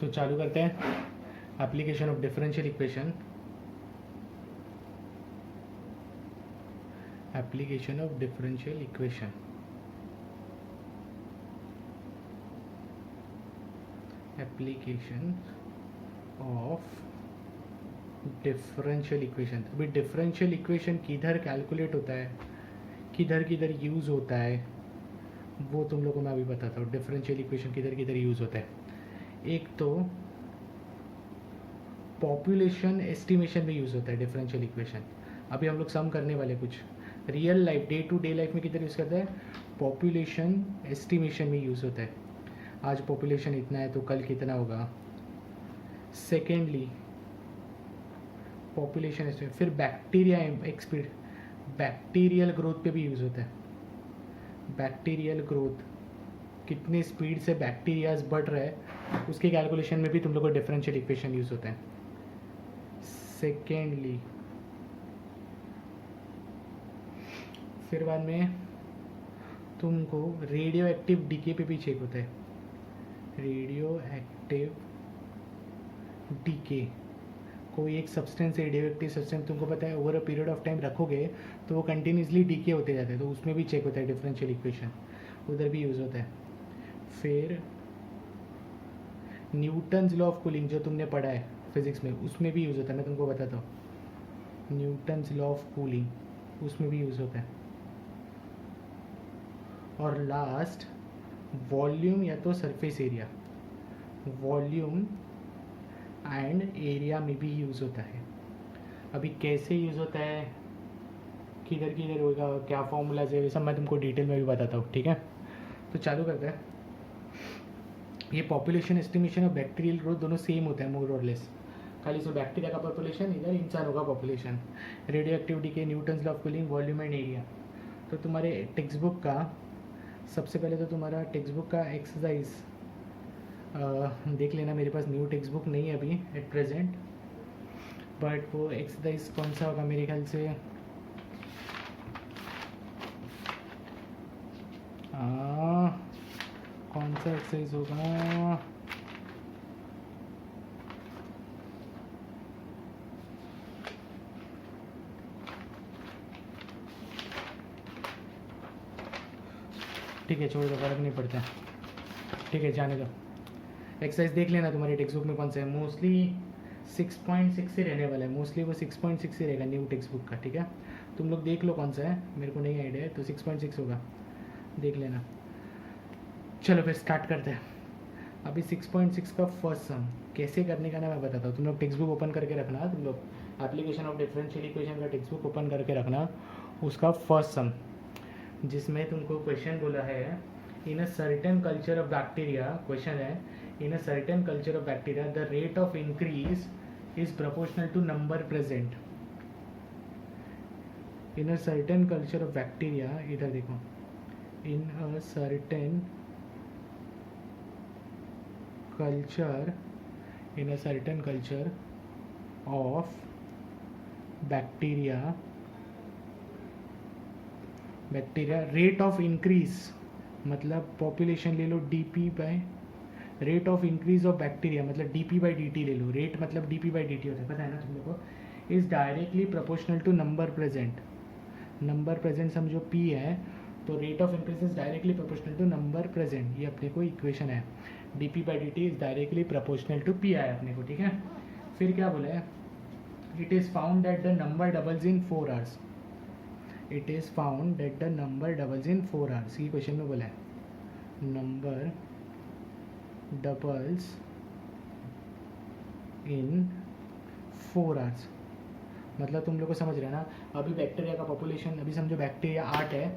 तो चालू करते हैं application of differential equation. Application of differential equation. Application of differential equation. अभी डिफरेंशियल इक्वेशन किधर कैलकुलेट होता है, किधर किधर यूज़ होता है, वो तुम लोगों को मैं अभी बताता हूँ। डिफरेंशियल इक्वेशन किधर किधर यूज़ होता है। एक तो पॉपुलेशन एस्टिमेशन में यूज़ होता है डिफरेंशियल इक्वेशन। अभी हम लोग सम करने वाले कुछ real life day to day life में किधर यूज़ करता है, पॉपुलेशन एस्टिमेशन में यूज़ होता है। आज पॉपुलेशन इतना है तो कल कितना होगा। Secondly population estimate. फिर बैक्टीरिया एक्सपीड, बैक्टीरियल ग्रोथ पे भी यूज़ होता है। बैक्टीरियल ग्रोथ, कितने स्पीड से बैक्टीरियाज बढ़ रहा है उसके कैलकुलेशन में भी तुम लोग को डिफरेंशियल इक्वेशन यूज़ होता है। सेकेंडली फिर बाद में तुमको रेडियो एक्टिव डीके पे भी चेक होता है। रेडियो एक्टिव डीके, कोई एक सब्सटेंस रेडियो एक्टिव सब्सटेंस तुमको पता है over a period of time रखोगे तो वो कंटिन्यूसली डीके होते जाते हैं, तो उसमें भी चेक होता है डिफरेंशियल इक्वेशन, उधर भी यूज़ होता है। फिर न्यूटन्स लॉ ऑफ कूलिंग जो तुमने पढ़ा है फिजिक्स में, उसमें भी यूज़ होता है। मैं तुमको बताता हूँ, न्यूटन्स लॉ ऑफ कूलिंग उसमें भी यूज़ होता है। और लास्ट वॉल्यूम या तो surface area, volume and area में भी यूज़ होता है। अभी कैसे यूज़ होता है, किधर किधर होगा, क्या फॉर्मूलाज है, ये सब मैं तुमको डिटेल में भी बताता हूँ, ठीक है। तो चालू करते हैं। ये पॉपुलेशन एस्टिमेशन और बैक्टीरियल ग्रोथ दोनों सेम होता है मोर और लेस, खाली इसमें बैक्टीरिया का पॉपुलेशन, इधर इंसानों का पॉपुलेशन। रेडियो एक्टिविटी के Newton's law of cooling, volume and area. तो तुम्हारे टेक्स्ट बुक का सबसे पहले तो तुम्हारा टेक्स्ट बुक का एक्सरसाइज देख लेना। मेरे पास न्यू टेक्स्ट बुक नहीं है अभी एट प्रेजेंट, बट वो एक्सरसाइज कौन सा होगा मेरे ख्याल से कौन सा एक्सरसाइज होगा, ठीक है छोड़ दो, फर्क नहीं पड़ता, ठीक है जाने दो। एक्सरसाइज देख लेना तुम्हारी टेक्स्ट बुक में कौन सा है। मोस्टली 6.6 से रहने वाला है, मोस्टली वो 6.6 से रहेगा न्यू टेक्स्ट बुक का, ठीक है। तुम लोग देख लो कौन सा है, मेरे को नहीं आइडिया है, तो 6.6 होगा, देख लेना। चलो फिर स्टार्ट करते हैं। अभी 6.6 का फर्स्ट सम कैसे करने का ना मैं बताता हूँ। तुम लोग टेक्स्ट बुक ओपन करके रखना, तुम लोग एप्लीकेशन ऑफ डिफरेंशियल इक्वेशन का टेक्स्ट बुक ओपन करके रखना। उसका फर्स्ट सम जिसमें तुमको क्वेश्चन बोला है, in a certain culture of bacteria, question है in a certain culture of bacteria the rate of increase is proportional to number present. In a certain culture of bacteria, इधर देखो, in a certain culture, in a certain culture of bacteria rate of increase, मतलब population ले लो dp by rate of increase of bacteria, मतलब dp by dt ले लो। Rate मतलब dp by dt होता है, पता है ना तुम लोग को। Is directly proportional to number present, number present समझो p है, तो rate of increase is directly proportional to number present. ये अपने को इक्वेशन है, dp by dt is directly proportional to p आया अपने को, ठीक है। फिर क्या बोला है, it is found that the number doubles in 4 hours. It is found that the number doubles in 4 hours, ये क्वेश्चन में बोला है नंबर डबल्स इन 4 आवर्स। मतलब तुम लोग को समझ रहे हैं ना। अभी बैक्टीरिया का पॉपुलेशन, अभी समझो बैक्टीरिया 8 है,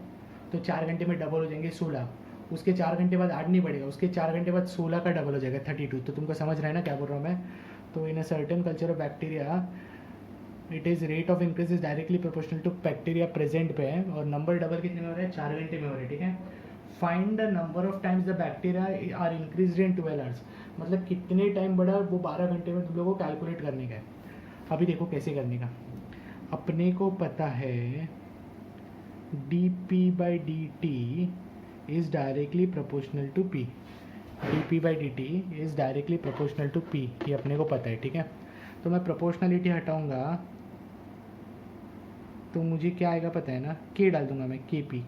तो 4 घंटे में डबल हो जाएंगे 16। उसके 4 घंटे बाद 8 नहीं बढ़ेगा, उसके 4 घंटे बाद 16 का डबल हो जाएगा 32। तो तुमको समझ रहा है ना क्या बोल रहा हूँ मैं। तो in a certain culture of bacteria it is rate of increase is directly proportional to bacteria present पे है, और नंबर डबल कितने में हो रहा है, 4 घंटे में हो रहा है, ठीक है। Find the number of times the bacteria are increase in 12 hours, मतलब कितने टाइम बढ़ा वो 12 घंटे में तुम लोगों को कैलकुलेट करने का है। अभी देखो कैसे करने का। अपने को पता है dp by dt is directly proportional to p। D p by D t is directly proportional to p, ये अपने को पता है, ठीक है। तो मैं प्रोपोर्शनलिटी हटाऊंगा तो मुझे क्या आएगा पता है ना, के डाल दूंगा मैं, के पी।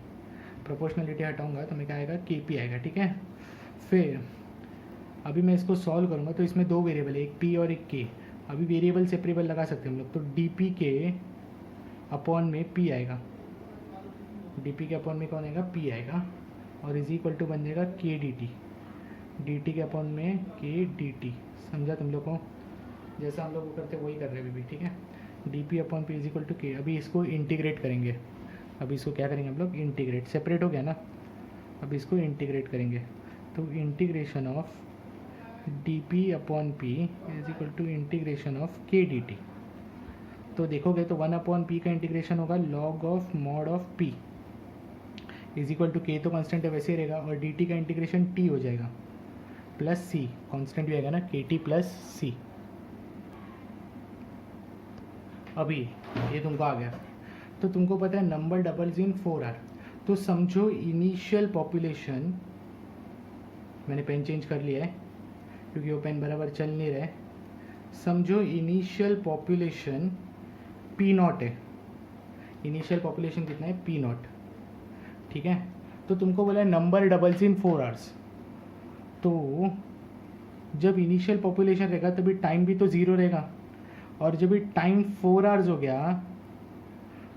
प्रोपोर्शनलिटी हटाऊंगा तो मैं क्या आएगा, के पी आएगा, ठीक है। फिर अभी मैं इसको सॉल्व करूंगा तो इसमें दो वेरिएबल है, एक पी और एक के। अभी वेरिएबल सेपरेबल लगा सकते हैं हम लोग, तो डी पी के अपॉन में पी आएगा, डी पी के अपॉन में कौन आएगा, पी आएगा, और इज इक्वल टू बन जाएगा के डी टी, डी टी के अपॉन में के डी टी। समझा तुम लोग को, जैसा हम लोग करते वही कर रहे हैं अभी भी, ठीक है। D p upon p is equal to k. अभी इसको इंटीग्रेट करेंगे, अभी इसको क्या करेंगे हम लोग, इंटीग्रेट, सेपरेट हो गया ना, अभी इसको इंटीग्रेट करेंगे। तो integration of d p upon p is equal to integration of k D T. तो देखोगे तो 1 अपॉन पी का इंटीग्रेशन होगा log of mod of P is equal to के, तो कांस्टेंट है वैसे ही रहेगा, और डी टी का इंटीग्रेशन टी हो जाएगा प्लस सी, कांस्टेंट भी आएगा ना, के टी प्लस सी। अभी ये तुमको आ गया, तो तुमको पता है नंबर डबल्स इन 4R, तो समझो इनिशियल पॉपुलेशन, मैंने पेन चेंज कर लिया है क्योंकि वो पेन बराबर चल नहीं रहा है। समझो इनिशियल पॉपुलेशन पी नॉट है, इनिशियल पॉपुलेशन कितना है, पी नॉट, ठीक है। तो तुमको बोला है नंबर डबल्स इन 4 आवर्स, तो जब इनिशियल पॉपुलेशन रहेगा तभी टाइम भी तो ज़ीरो रहेगा, और जब भी टाइम 4 आवर्स हो गया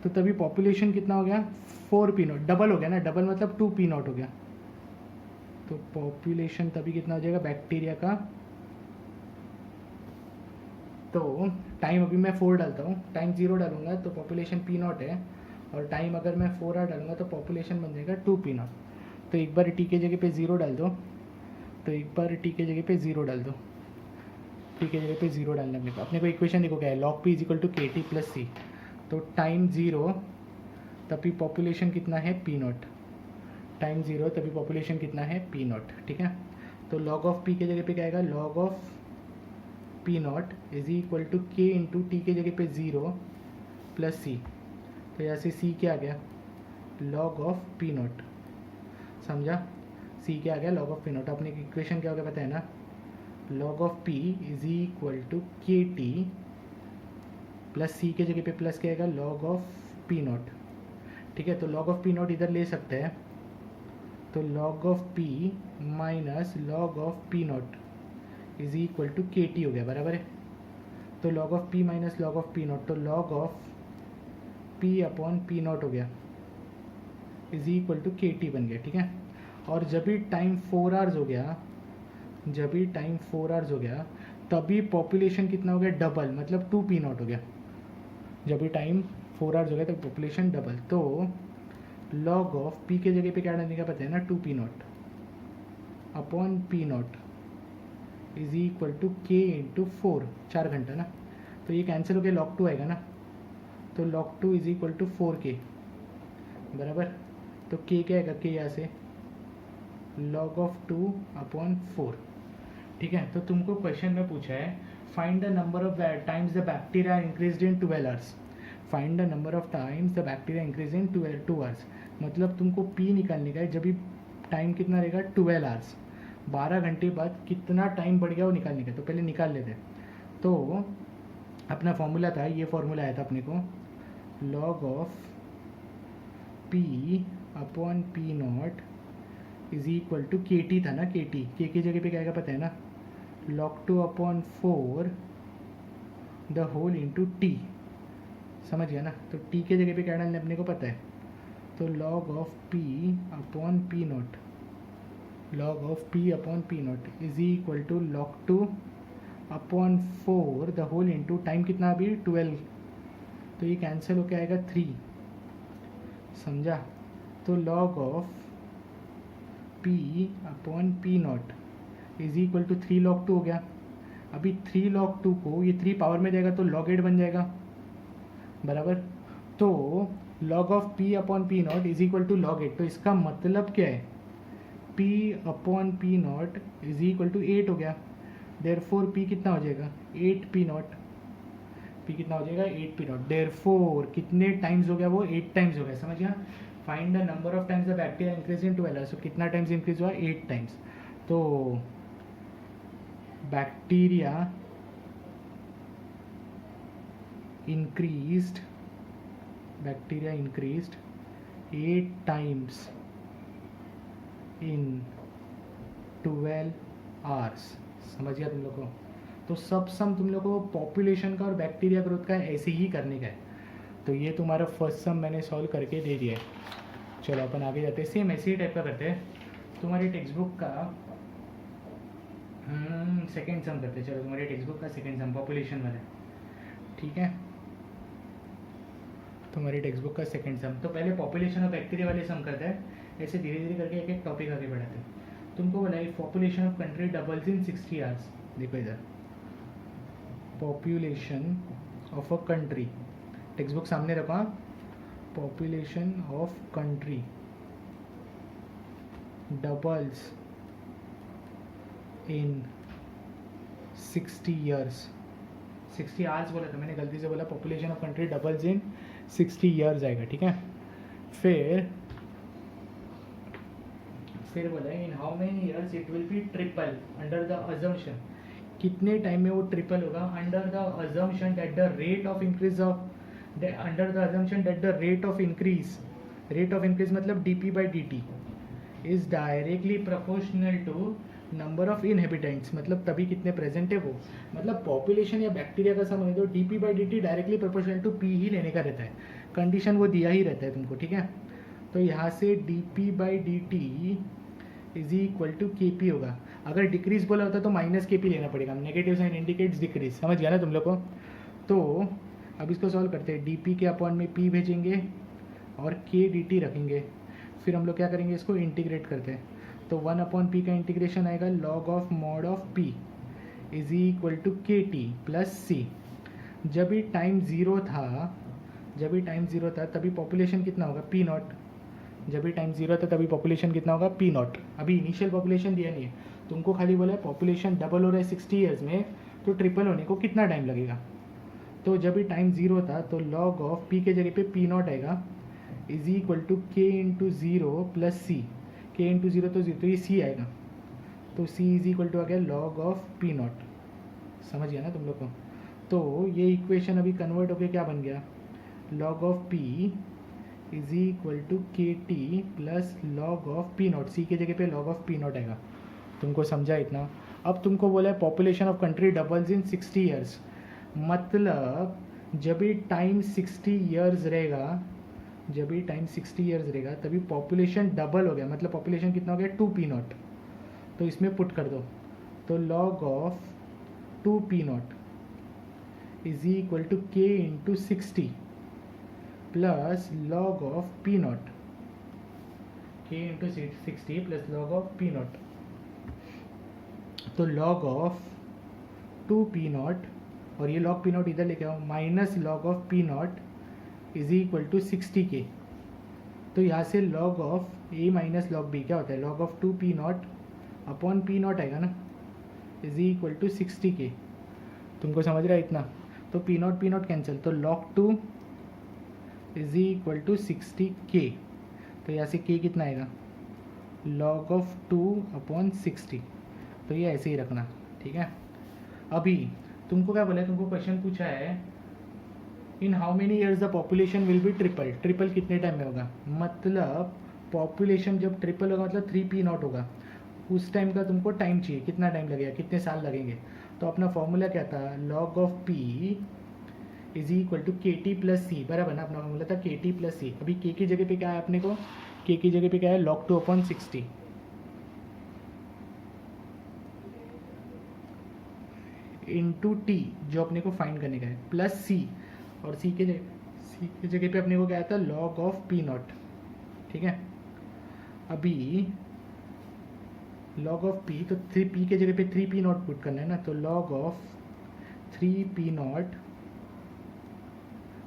तो तभी पॉपुलेशन कितना हो गया, 4 पी नॉट, डबल हो गया ना, डबल मतलब 2 पी नॉट हो गया। तो पॉपुलेशन तभी कितना हो जाएगा बैक्टीरिया का, तो टाइम अभी मैं 4 डालता हूँ, टाइम 0 डालूंगा तो पॉपुलेशन पी नॉट है, और टाइम अगर मैं 4R डालूंगा तो पॉपुलेशन बन जाएगा 2 पी नॉट। तो एक बार टी के जगह पे 0 डाल दो, तो एक बार टी के जगह पे 0 डाल दो, टी के जगह पे 0 डालना अपने को इक्वेशन देखो क्या है, log p is equal to के टी प्लस सी। तो टाइम 0 तभी पॉपुलेशन कितना है, पी नॉट, टाइम 0 तभी पॉपुलेशन कितना है, पी नॉट, ठीक है। तो लॉग ऑफ पी के जगह पे क्या आएगा, log of P not is equal to के इंटू टी के जगह पे 0 प्लस सी। तो यहाँ से सी क्या आ गया, लॉग ऑफ पी नॉट, समझा, सी क्या आ गया, लॉग ऑफ पी नॉट। अपने इक्वेशन क्या हो गया पता है ना, log of P is equal to के टी प्लस सी के जगह पे प्लस क्या आएगा, लॉग ऑफ पी नॉट, ठीक है। तो लॉग ऑफ पी नॉट इधर ले सकते हैं, तो log of P minus log of P not is equal to के टी हो गया, बराबर है। तो log of P minus log of P naught, तो log of P upon P not हो गया इज इक्वल टू के टी बन गया, ठीक है। और जब भी टाइम 4 आवर्स हो गया, जब भी टाइम 4 आवर्स हो गया तभी पॉपुलेशन कितना हो गया, डबल, मतलब 2 पी नॉट हो गया। जब भी टाइम 4 आवर्स हो गया तब पॉपुलेशन डबल, तो लॉग ऑफ पी के जगह पे क्या डालने का पता है ना, 2 P not upon P not is equal to के इंटू 4, 4 घंटा ना, तो ये कैंसिल हो गया, लॉग 2 आएगा ना, तो log 2 is equal to 4k, बराबर। तो के क्या आएगा, के यहाँ से लॉग ऑफ 2 अपॉन 4, ठीक है। तो तुमको क्वेश्चन में पूछा है find the number of times the bacteria increase in 12 hours, find the number of times the bacteria increase in 2 hours, मतलब तुमको पी निकालने का है जब भी टाइम कितना रहेगा, 12 आवर्स, 12 घंटे बाद कितना टाइम बढ़ गया वो निकालने का। तो पहले निकाल लेते हैं, तो अपना फॉर्मूला था, ये फॉर्मूला आया था अपने को, log of P upon P not is equal to के टी था ना, के टी, के की जगह पे क्या आएगा पता है ना, log 2 upon 4 the whole into t, समझ गया ना। तो टी के जगह पे क्या डालना अपने को पता है, तो log of P upon P nought, log of P upon P not is equal to log 2 upon 4 the whole into time कितना अभी 12, तो ये कैंसिल होकर आएगा 3, समझा। तो log of P upon P not is equal to 3 log 2 हो गया। अभी 3 log 2 को ये 3 पावर में जाएगा तो log 8 बन जाएगा, बराबर। तो log of p upon P not is equal to log 8, तो इसका मतलब क्या है, p upon P not is equal to 8 हो गया, देयरफॉर p कितना हो जाएगा, 8 पी नॉट, p कितना हो जाएगा, 8 पी नॉट, देयरफॉर कितने टाइम्स हो गया वो, 8 टाइम्स हो गया, समझ गया। Find the number of times the bacteria increase in 12 hours, तो कितना टाइम्स इंक्रीज हुआ, 8 टाइम्स। तो bacteria increased 8 times in 12 hours। समझ गया तुम लोग को? तो सब सम तुम लोग को पॉपुलेशन का और बैक्टीरिया ग्रोथ का ऐसे ही करने का है। तो ये तुम्हारा फर्स्ट सम मैंने सॉल्व करके दे दिया है। चलो अपन आगे जाते हैं, सेम ऐसे ही टाइप का करते हैं। तुम्हारी टेक्स्ट बुक का सेकेंड सम करते हैं। चलो तुम्हारी टेक्स्ट बुक का सेकेंड सम पॉपुलेशन वाला, ठीक है? तुम्हारी टेक्स्ट बुक का सेकेंड सम। तो पहले पॉपुलेशन ऑफ बैक्टीरिया वाले सम करते हैं, ऐसे धीरे धीरे करके एक एक टॉपिक आगे बढ़ाते हैं। तुमको बोला है population of country doubles in 60 hours. देखो इधर, population of a country, text book सामने रखा, population of country doubles in 60 years. 60 hours बोला था मैंने, गलती से बोला। Population of country doubles in 60 years आएगा, ठीक है? फिर बोला in how many years it will be triple under the assumption. कितने टाइम में वो ट्रिपल होगा? Under the assumption that the rate of increase rate of increase मतलब DP by D is directly proportional to number of inhabitants. मतलब तभी कितने present है वो, मतलब पॉपुलेशन या बैक्टीरिया का समझ तो DP by D directly proportional to P ही लेने का रहता है। कंडीशन वो दिया ही रहता है तुमको, ठीक है? तो यहाँ से d p by D T is equal to k p होगा। अगर डिक्रीज बोला होता तो माइनस के पी लेना पड़ेगा। नेगेटिव साइन इंडिकेट्स डिक्रीज, समझ गया ना तुम लोग को? तो अब इसको सॉल्व करते हैं। डी पी के अपॉन में पी भेजेंगे और के डी टी रखेंगे। फिर हम लोग क्या करेंगे, इसको इंटीग्रेट करते हैं। तो 1 अपॉन पी का इंटीग्रेशन आएगा log of mod of P is equal to के टी प्लस सी। जब भी टाइम ज़ीरो था तभी पॉपुलेशन कितना होगा? P nought. जब भी टाइम ज़ीरो था तभी पॉपुलेशन कितना होगा? P nought. अभी इनिशियल पॉपुलेशन दिया नहीं है तुमको, खाली बोला है पॉपुलेशन डबल हो रहा है 60 ईयर्स में, तो ट्रिपल होने को कितना टाइम लगेगा? तो जब भी टाइम ज़ीरो था तो लॉग ऑफ पी के जगह पे पी नॉट आएगा इज इक्वल टू के इंटू ज़ीरो प्लस सी। के इंटू ज़ीरो तो ज़ीरो, तो ये सी आएगा। तो सी इज इक्वल टू आ गया लॉग ऑफ पी नॉट। समझ गया ना तुम लोग को? तो ये इक्वेशन अभी कन्वर्ट होकर क्या बन गया? Log of P is equal to के T plus log of P naught. C के जगह पे लॉग ऑफ पी नॉट आएगा। तुमको समझा इतना? अब तुमको बोला है population of country doubles in 60 years, मतलब जब भी टाइम 60 ईयर्स रहेगा तभी पॉपुलेशन डबल हो गया। मतलब पॉपुलेशन कितना हो गया? 2 पी नॉट। तो इसमें पुट कर दो, तो log of 2 P not is equal to के into 60 plus log of P naught, K into 60 plus log of P naught. तो लॉग ऑफ 2 पी नॉट, और ये लॉग पी नॉट इधर लेके आओ, minus log of P not is equal to 60 K. तो यहाँ से log of A minus log B क्या होता है? Log of 2 P not upon P not आएगा ना, इज इक्वल टू 60 के। तुमको समझ रहा है इतना? तो पी नॉट कैंसिल, तो log 2 is equal to 60 K. तो यहाँ से के कितना आएगा? Log of 2 upon 60। तो ये ऐसे ही रखना, ठीक है? अभी तुमको क्या बोला है? तुमको क्वेश्चन पूछा है in how many years the population will be triple. Triple कितने टाइम में होगा? मतलब पॉपुलेशन जब ट्रिपल होगा मतलब 3 पी नॉट होगा, उस टाइम का तुमको टाइम चाहिए। कितना टाइम लगेगा, कितने साल लगेंगे? तो अपना फॉर्मूला क्या था? Log of P is equal to के टी प्लस सी, बराबर ना? अपना फॉर्मूला था के टी प्लस सी। अभी के की जगह पे क्या है अपने को? के की जगह पे क्या है? लॉग 2 अपॉन 60 इंटू टी, जो अपने को फाइंड करने का है, प्लस सी। और सी के जगह पे अपने को क्या आता है? लॉग ऑफ पी नॉट, ठीक है? अभी लॉग ऑफ पी, तो 3 पी के जगह पे 3 पी नॉट पुट करना है ना, तो लॉग ऑफ 3 पी नॉट,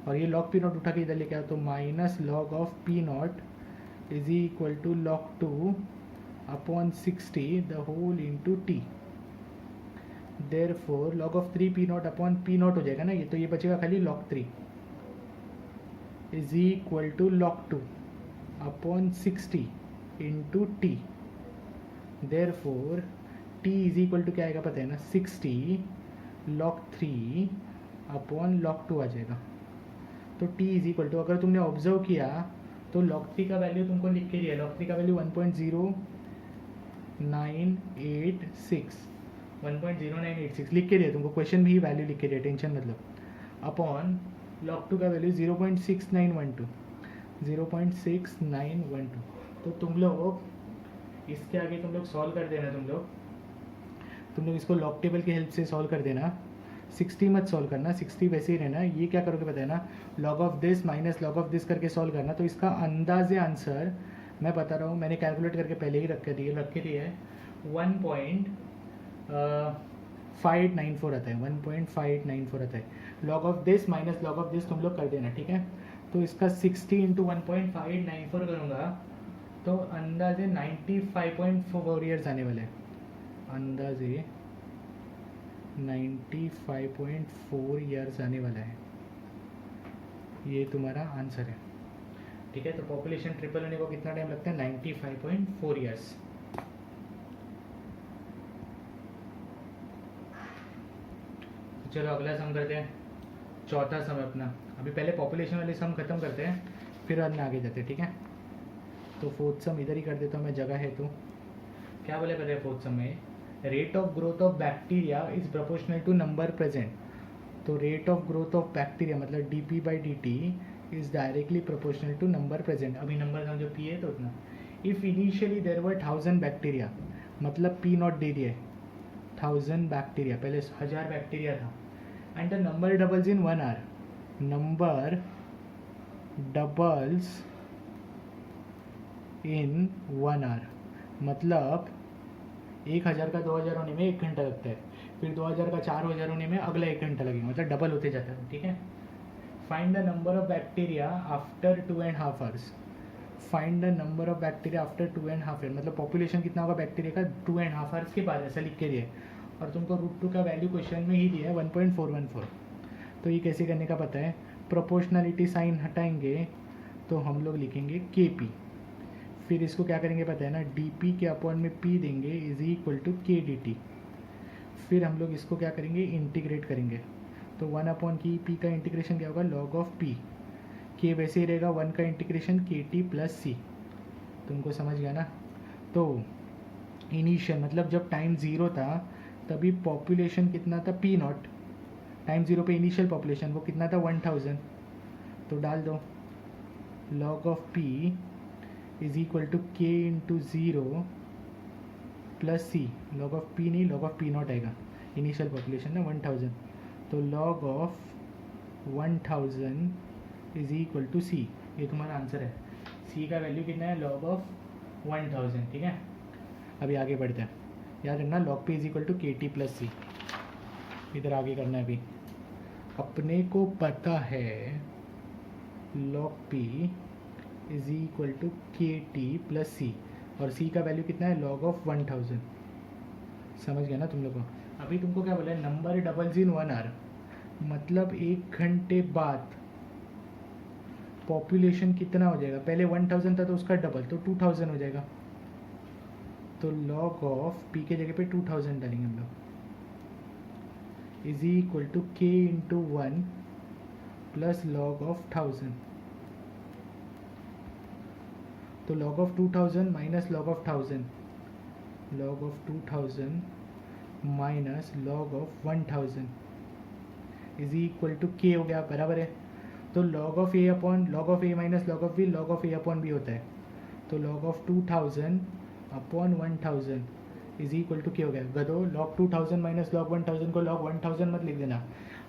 और ये लॉग पी नॉट उठा के इधर लेके आओ, तो minus log of P not is equal to log 2 upon 60 the whole into T. Therefore log of 3 p not upon P not हो जाएगा ना ये, तो ये बचेगा खाली log 3 is equal to log 2 upon 60 into T. Therefore t is equal to क्या आएगा पता है ना, 60 log 3 अपॉन log 2 आ जाएगा। तो t इज इक्वल टू, अगर तुमने ऑब्जर्व किया तो log 3 का वैल्यू तुमको लिख के दिया है, log 3 का वैल्यू 1.0986 लिख के दिया तुमको, क्वेश्चन में ही वैल्यू लिख के दिया, टेंशन मतलब। अपॉन log 2 का वैल्यू 0.6912। तो तुम लोग इसके आगे तुम लोग सॉल्व कर देना, तुम लोग इसको लॉग टेबल की हेल्प से सॉल्व कर देना। 60 मत सॉल्व करना, 60 वैसे ही रहना। ये क्या करोगे पता है ना, log of this minus log of this करके सॉल्व करना। तो इसका अंदाजे आंसर मैं बता रहा हूँ, मैंने कैलकुलेट करके पहले ही रख के दिए है 1.594 आता है, 1.594 आता है। Log of this minus log of this तुम लोग कर देना, ठीक है। तो इसका 60 इंटू 1.594 करूँगा तो अंदाजे 95.4 ईयर्स आने वाले हैं, अंदाजे 95.4 ईयर्स आने वाला है। ये तुम्हारा आंसर है, ठीक है। तो पॉपुलेशन ट्रिपल होने को कितना टाइम लगता है, 95.4 ईयर्स। तो चलो अगला सम करते हैं, चौथा सम अपना। अभी पहले पॉपुलेशन वाले सम खत्म करते हैं, फिर अन्य आगे जाते हैं, ठीक है। तो फोर्थ सम इधर ही कर देता हूँ मैं, जगह है तो। क्या बोले पहले फोर्थ सम में, rate of growth of bacteria is proportional to number present. तो rate of growth of bacteria मतलब dp/dt is directly proportional to number present. अभी नंबर समझो p है तो उतना। If initially there were 1000 bacteria, मतलब p naught दे दिया है 1000 बैक्टीरिया, पहले 1000 बैक्टीरिया था। And the number doubles in 1 hour, number doubles in 1 hour, मतलब 1000 का 2000 होने में 1 घंटा लगता है, फिर 2000 का 4000 होने में अगला 1 घंटा लगेगा, मतलब डबल होते जाता है, ठीक है। Find the number of bacteria after 2.5 hours. Find the number of bacteria after 2.5 hour, मतलब पॉपुलेशन कितना होगा बैक्टीरिया का 2.5 आवर्स के बाद, ऐसा लिख के दिया है। और तुमको √2 का वैल्यू क्वेश्चन में ही दिया है 1.414। तो ये कैसे करने का पता है, प्रोपोर्शनलिटी साइन हटाएंगे तो हम लोग लिखेंगे KP, फिर इसको क्या करेंगे पता है ना, dp के अपॉन में p देंगे इज इक्वल टू kdt। फिर हम लोग इसको क्या करेंगे, इंटीग्रेट करेंगे। तो 1 अपॉन की p का इंटीग्रेशन क्या होगा, log ऑफ p, k वैसे ही रहेगा 1 का इंटीग्रेशन kt प्लस c। तुमको समझ गया ना। तो इनिशियल मतलब जब टाइम 0 था तभी पॉपुलेशन कितना था, p नॉट, टाइम 0 पे इनिशियल पॉपुलेशन वो कितना था 1000। तो डाल दो log of p is equal to k into 0 plus c, log of p नहीं, लॉग ऑफ p नॉट आएगा, इनिशियल पॉपुलेशन ना 1000। तो log of 1000 is equal to c, ये तुम्हारा आंसर है। c का वैल्यू कितना है, log ऑफ 1000, ठीक है। अभी आगे बढ़ते हैं, याद रखना log p is equal to kt plus C. इधर आगे करना है। अभी अपने को पता है log p is equal to kt plus C, और c का वैल्यू कितना है, log ऑफ 1000। समझ गया ना तुम लोग को। अभी तुमको क्या बोला है, नंबर डबल्स इन 1 आवर, मतलब 1 घंटे बाद पॉपुलेशन कितना हो जाएगा, पहले 1000 था तो उसका डबल, तो 2000 हो जाएगा। तो log ऑफ p के जगह पे 2000 डालेंगे हम लोग, is equal to k into 1 plus log of 1000। तो log of 2000 minus log of 1000, log of 2000 minus log of 1000 is equal to k हो गया, बराबर है। तो log of a upon log of a minus log of b, log of a upon b होता है। तो log of 2000 upon 1000 is equal to k हो गया। गदो log 2000 माइनस log 1000 को log 1000 मत लिख देना,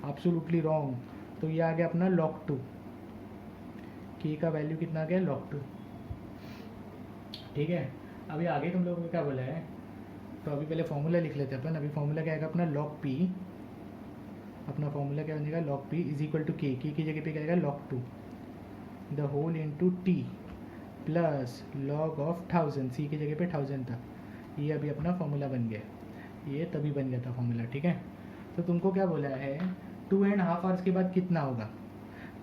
एब्सोल्युटली रॉन्ग। तो ये आ गया अपना log 2, k का वैल्यू कितना आ गया, log 2, ठीक है। अभी आगे तुम लोगों को क्या बोला है, तो अभी पहले फॉर्मूला लिख लेते हैं अपन। अभी फॉर्मूला क्या आएगा अपना, log p, अपना फॉर्मूला क्या बनेगा, log p is equal to k की जगह पे क्या आएगा, log 2 the whole into t plus log of 1000, c की जगह पे 1000 था। ये अभी अपना फॉर्मूला बन गया, ये तभी बन गया था फॉर्मूला, ठीक है। तो तुमको क्या बोला है, 2.5 आवर्स के बाद कितना होगा,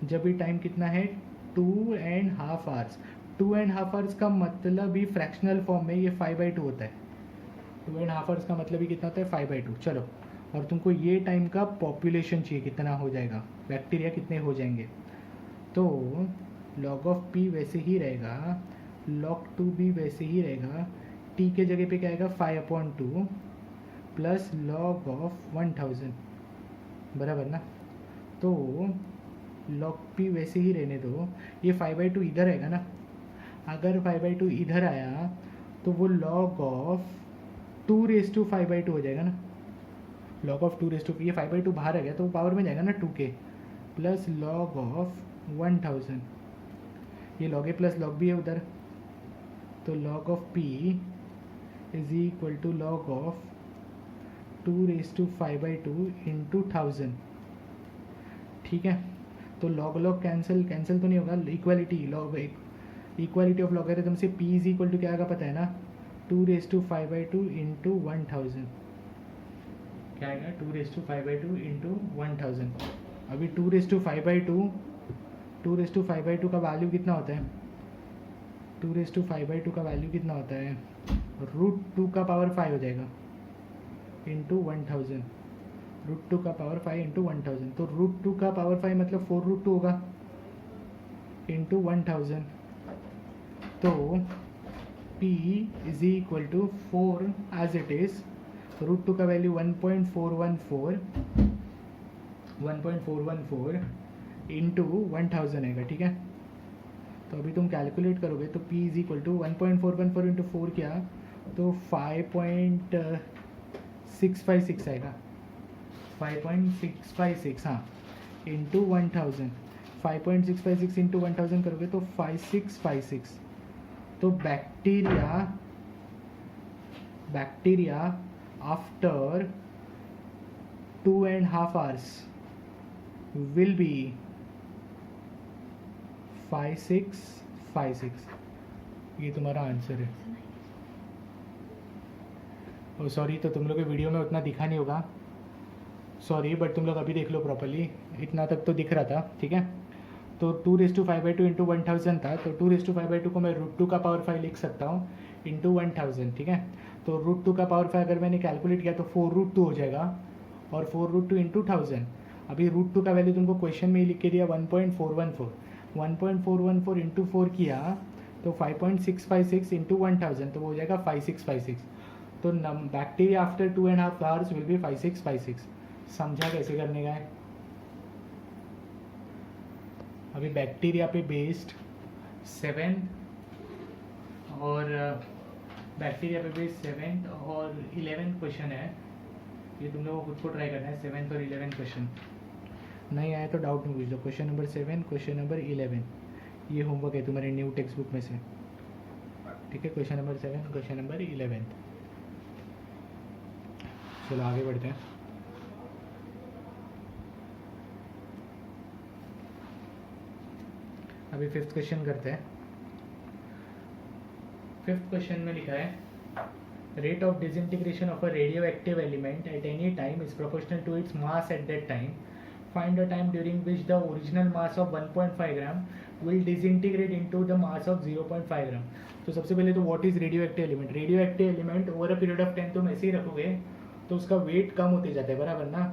जब भी टाइम कितना है 2.5 आवर्स। 2.5 आवर्स का मतलब भी फ्रैक्शनल फॉर्म में ये 5/2 होता है। 2.5 आवर्स का मतलब ही कितना होता है 5/2। चलो, और तुमको ये टाइम का पॉपुलेशन चाहिए कितना हो जाएगा, बैक्टीरिया कितने हो जाएंगे। तो log ऑफ p वैसे ही रहेगा, log 2 भी वैसे ही रहेगा। t के जगह पे क्या आएगा 5/2 प्लस log ऑफ 1000, बराबर ना। तो log p वैसे ही रहने दो, ये 5/2 इधर आएगा ना। अगर 5/2 इधर आया तो वो log ऑफ 2/5/2 हो जाएगा ना। log ऑफ 2/2, ये 5/2 बाहर आ गया तो वो पावर में जाएगा ना 2k प्लस log ऑफ 1000, ये log a plus log b है उधर। तो log of p is equal to log of 2/5/2 into 1000। ठीक है, तो log log कैंसिल तो नहीं होगा, equality log equality of logarithm से p इज इक्वल टू क्या आएगा पता है ना, 2/5/2 इंटू 1000। क्या आएगा 2/5/2 इंटू 1000। अभी 2/5/2 का वैल्यू कितना होता है, 2/5/2 का वैल्यू कितना होता है, √2 का पावर 5 हो जाएगा इंटू 1000। √2 का पावर 5 इंटू 1000, तो √2 का पावर 5 मतलब 4√2 होगा इंटू 1000। तो p is equal to 4 as it is, √2 का वैल्यू 1.414 इंटू 1000 आएगा। ठीक है, तो अभी तुम कैलकुलेट करोगे तो p is equal to 1.414 into 4 किया तो 5.656 आएगा, 5.656 हाँ, इंटू 1000। 5.656 इंटू 1000 करोगे तो 5656। तो bacteria after 2.5 hours will be 5656। ये तुम्हारा आंसर है। ओ सॉरी, तो तुम लोग के वीडियो में उतना दिखा नहीं होगा, सॉरी, बट तुम लोग अभी देख लो प्रॉपर्ली, इतना तक तो दिख रहा था। ठीक है, तो 2/5/2 इंटू 1000 था, तो 2/5/2 को मैं √2 का पावर 5 लिख सकता हूँ इंटू 1000। ठीक है, तो √2 का पावर 5 अगर मैंने कैलकुलेट किया तो 4√2 हो जाएगा, और 4√2 इंटू 1000। अभी √2 का वैल्यू तुमको क्वेश्चन में ही लिख के दिया 1.414। 1.414 इंटू 4 किया तो 5.656 इंटू 1000, तो वो हो जाएगा 5656। तो bacteria after 2.5 hours will be 5656। समझा कैसे करने का है। अभी बैक्टीरिया पे बेस्ड 7 और बैक्टीरिया पे बेस्ड 7 और 11 क्वेश्चन है, ये तुम लोगों को खुद को ट्राई करना है। 7 और 11 क्वेश्चन नहीं आया तो डाउट में पूछ लो। क्वेश्चन नंबर 7, क्वेश्चन नंबर 11, ये होमवर्क है तुम्हारे न्यू टेक्स्ट बुक में से। ठीक है, क्वेश्चन नंबर 7, क्वेश्चन नंबर 11। चलो आगे बढ़ते हैं। अभी 5th क्वेश्चन करते हैं। 5th क्वेश्चन में लिखा है rate of disintegration of a radioactive element at any time is proportional to its mass at that time. Find the time during which the original mass of 1.5 gram will disintegrate into the mass of 0.5 gram. तो सबसे पहले तो what is radioactive element. Radioactive element over a period of time तुम ऐसे ही रखोगे तो उसका wait कम होते जाता है, बराबर ना।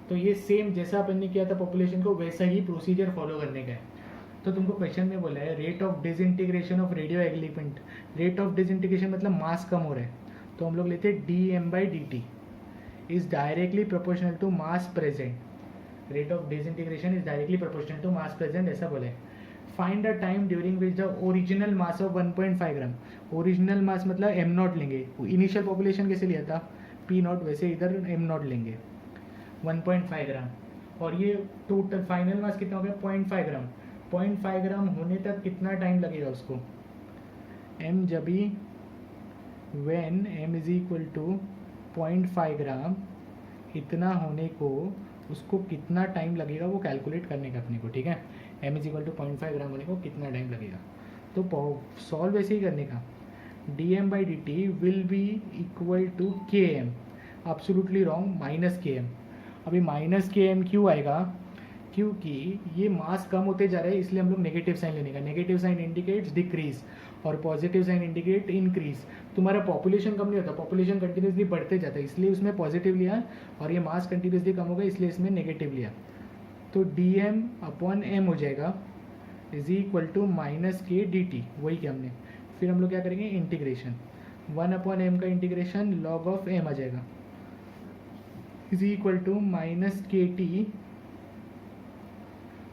तो ये सेम जैसा अपन ने किया था पॉपुलेशन को, वैसा ही प्रोसीजर फॉलो करने का है। तो तुमको क्वेश्चन में बोला है rate of disintegration of radio element. Rate of disintegration मतलब मास कम हो रहा है, तो हम लोग लेते हैं dm/dt is directly proportional to mass present. Rate of disintegration is directly proportional to mass present, ऐसा बोला है। Find the time during which the original mass of 1.5 gram. Original mass मतलब m0 लेंगे, इनिशियल पॉपुलेशन कैसे लिया था p0, वैसे इधर m0 लेंगे 1.5 ग्राम। और ये टोटल फाइनल मास कितना हो गया 0.5 ग्राम। 0.5 ग्राम होने तक कितना टाइम लगेगा उसको, m जब भी when m is equal to 0.5 gram, इतना होने को उसको कितना टाइम लगेगा वो कैलकुलेट करने का अपने को। ठीक है, m इज इक्वल टू 0.5 ग्राम होने को कितना टाइम लगेगा, तो सॉल्व ऐसे ही करने का। dm/dt will be equal to km, absolutely wrong, -km। अभी -km क्यों आएगा, क्योंकि ये मास कम होते जा रहा है, इसलिए हम लोग नेगेटिव साइन लेने का। नेगेटिव साइन इंडिकेट्स डिक्रीज, और पॉजिटिव साइन इंडिकेट इंक्रीज। तुम्हारा पॉपुलेशन कम नहीं होता, पॉपुलेशन कंटिन्यूसली बढ़ते जाता है, इसलिए उसमें पॉजिटिव लिया, और ये मास कंटिन्यूसली कम होगा इसलिए इसमें नेगेटिव लिया। तो dm/m हो जाएगा इज इक्वल टू -k/dt, वही क्या हमने। फिर हम लोग क्या करेंगे, इंटीग्रेशन 1/m का इंटीग्रेशन log ऑफ m आ जाएगा is equal to -kt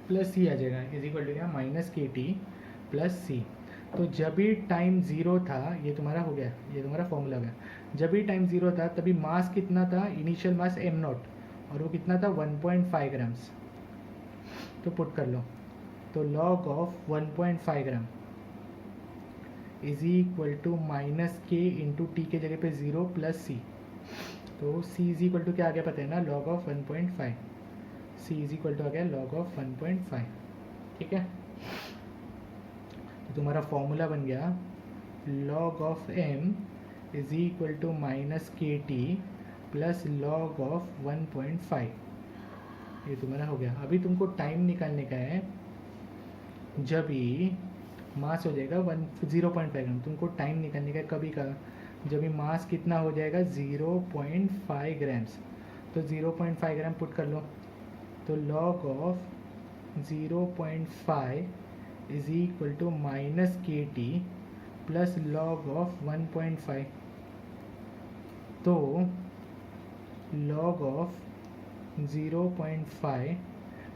plus C आ जाएगा, इज इक्वल टू क्या, -kt प्लस सी। तो जब भी टाइम ज़ीरो था, ये तुम्हारा हो गया, ये तुम्हारा फॉर्मूला हो गया। जब भी टाइम ज़ीरो था तभी मास कितना था, इनिशियल मास m0, और वो कितना था 1.5 ग्राम्स। तो पुट कर लो, तो log of 1.5 gram is equal to -k into T के जगह पे 0 प्लस सी। तो c इज इक्वल टू क्या आ गया पता है ना, log of 1.5। c is equal to आ गया log ऑफ 1.5। ठीक है, तो तुम्हारा फॉर्मूला बन गया log of m is equal to -kt plus log of 1.5। ये तुम्हारा हो गया। अभी तुमको टाइम निकालने का है, जब ही मास हो जाएगा 0.5 ग्राम, तुमको टाइम निकालने का है कभी का, जब भी मास कितना हो जाएगा 0.5 ग्राम्स। तो 0.5 ग्राम पुट कर लो, तो log of 0.5 is equal to -kt plus log of 1.5। तो log of 0.5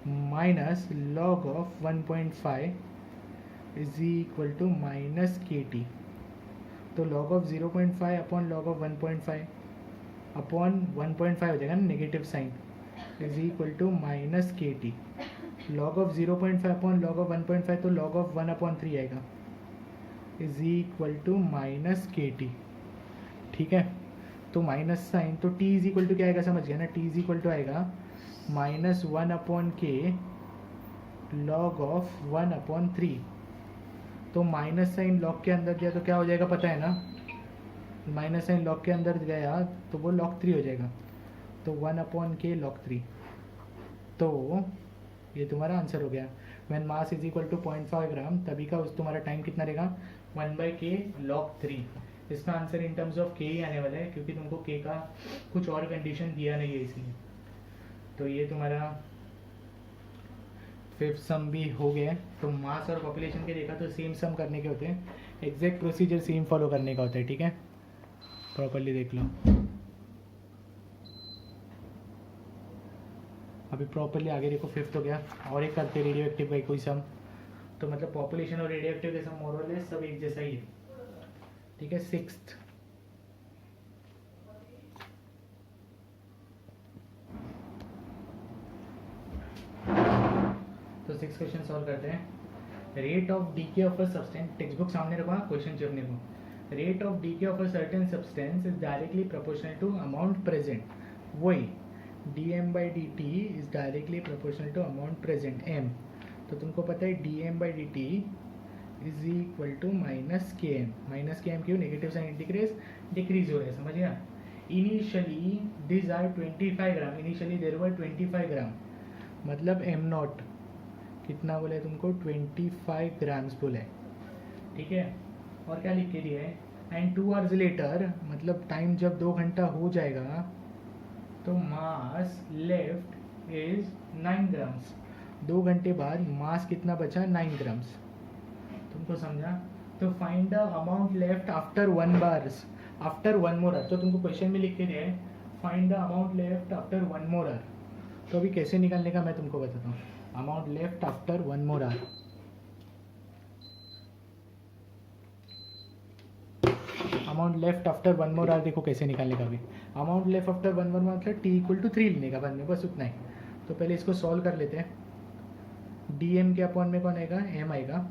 minus log of 1.5 is equal to -kt। तो log of 0.5 upon log of 1.5 upon 1.5 हो जाएगा ना, negative sign, is equal to -kt। log of 0.5 upon log of 1.5, तो log of 1/3 आएगा, is equal to -kt। ठीक है, तो minus sign, तो t इज इक्वल टू क्या आएगा, समझ गया ना, t इज इक्वल टू आएगा -1/k log ऑफ 1/3। तो माइनस साइन लॉग के अंदर गया तो क्या हो जाएगा पता है ना, माइनस साइन लॉग के अंदर गया तो वो log 3 हो जाएगा, तो 1/k log 3। तो ये तुम्हारा आंसर हो गया। When mass is equal to 0.5 gram, तभी का उस तुम्हारा टाइम कितना रहेगा, 1/k log 3। इसका answer in terms of k ही आने वाला है, क्योंकि तुमको k का कुछ और कंडीशन दिया नहीं है इसलिए। तो ये तुम्हारा फिफ्थ सम भी हो गया। तो मास और पॉपुलेशन के देखा तो सेम सम करने के होते हैं, एग्जैक्ट प्रोसीजर सेम फॉलो करने का होता है। ठीक है, प्रॉपर्ली देख लो। अभी प्रॉपर्ली आगे देखो, फिफ्थ हो गया। और एक करते रेडियो एक्टिव का कोई सम, तो मतलब पॉपुलेशन और रेडियो एक्टिव के सम मोरल है सब एक जैसा ही है। ठीक है, सिक्स्थ, तो 6 क्वेश्चन सॉल्व करते हैं। Rate of decay of a substance, textbook सामने रखो, क्वेश्चन चुनने को। Rate of decay of a certain substance is directly proportional to amount present. वही dm/dt is directly proportional to amount present m। तो तुमको पता है dm/dt is equal to -km क्यों, नेगेटिव साइन डिक्रीज हो रहा है, समझ गया। Initially this are 25 gram, initially there were 25 gram, मतलब m0 कितना बोला है तुमको, 25 ग्राम्स बोला है। ठीक है, और क्या लिख के दिया है, एंड 2 आवर्स लेटर, मतलब टाइम जब 2 घंटा हो जाएगा तो मास लेफ्ट इज 9 ग्राम्स। 2 घंटे बाद मास कितना बचा, 9 ग्राम्स। तुमको समझा। तो find the amount left after 1 bars, after 1 more hour. तो तुमको क्वेश्चन में लिख के दिया है find the amount left after 1 more hour. तो अभी कैसे निकालने का मैं तुमको बताता हूँ। Amount left after 1 more hour, amount left after 1 more hour देखो कैसे निकालने का। भी अमाउंट लेफ्ट आफ्टर 1 मोर मतलब t इक्वल टू 3 लेने का बाद में, बस उतना ही। तो पहले इसको सॉल्व कर लेते हैं। dm के अपॉन में कौन आएगा, m आएगा,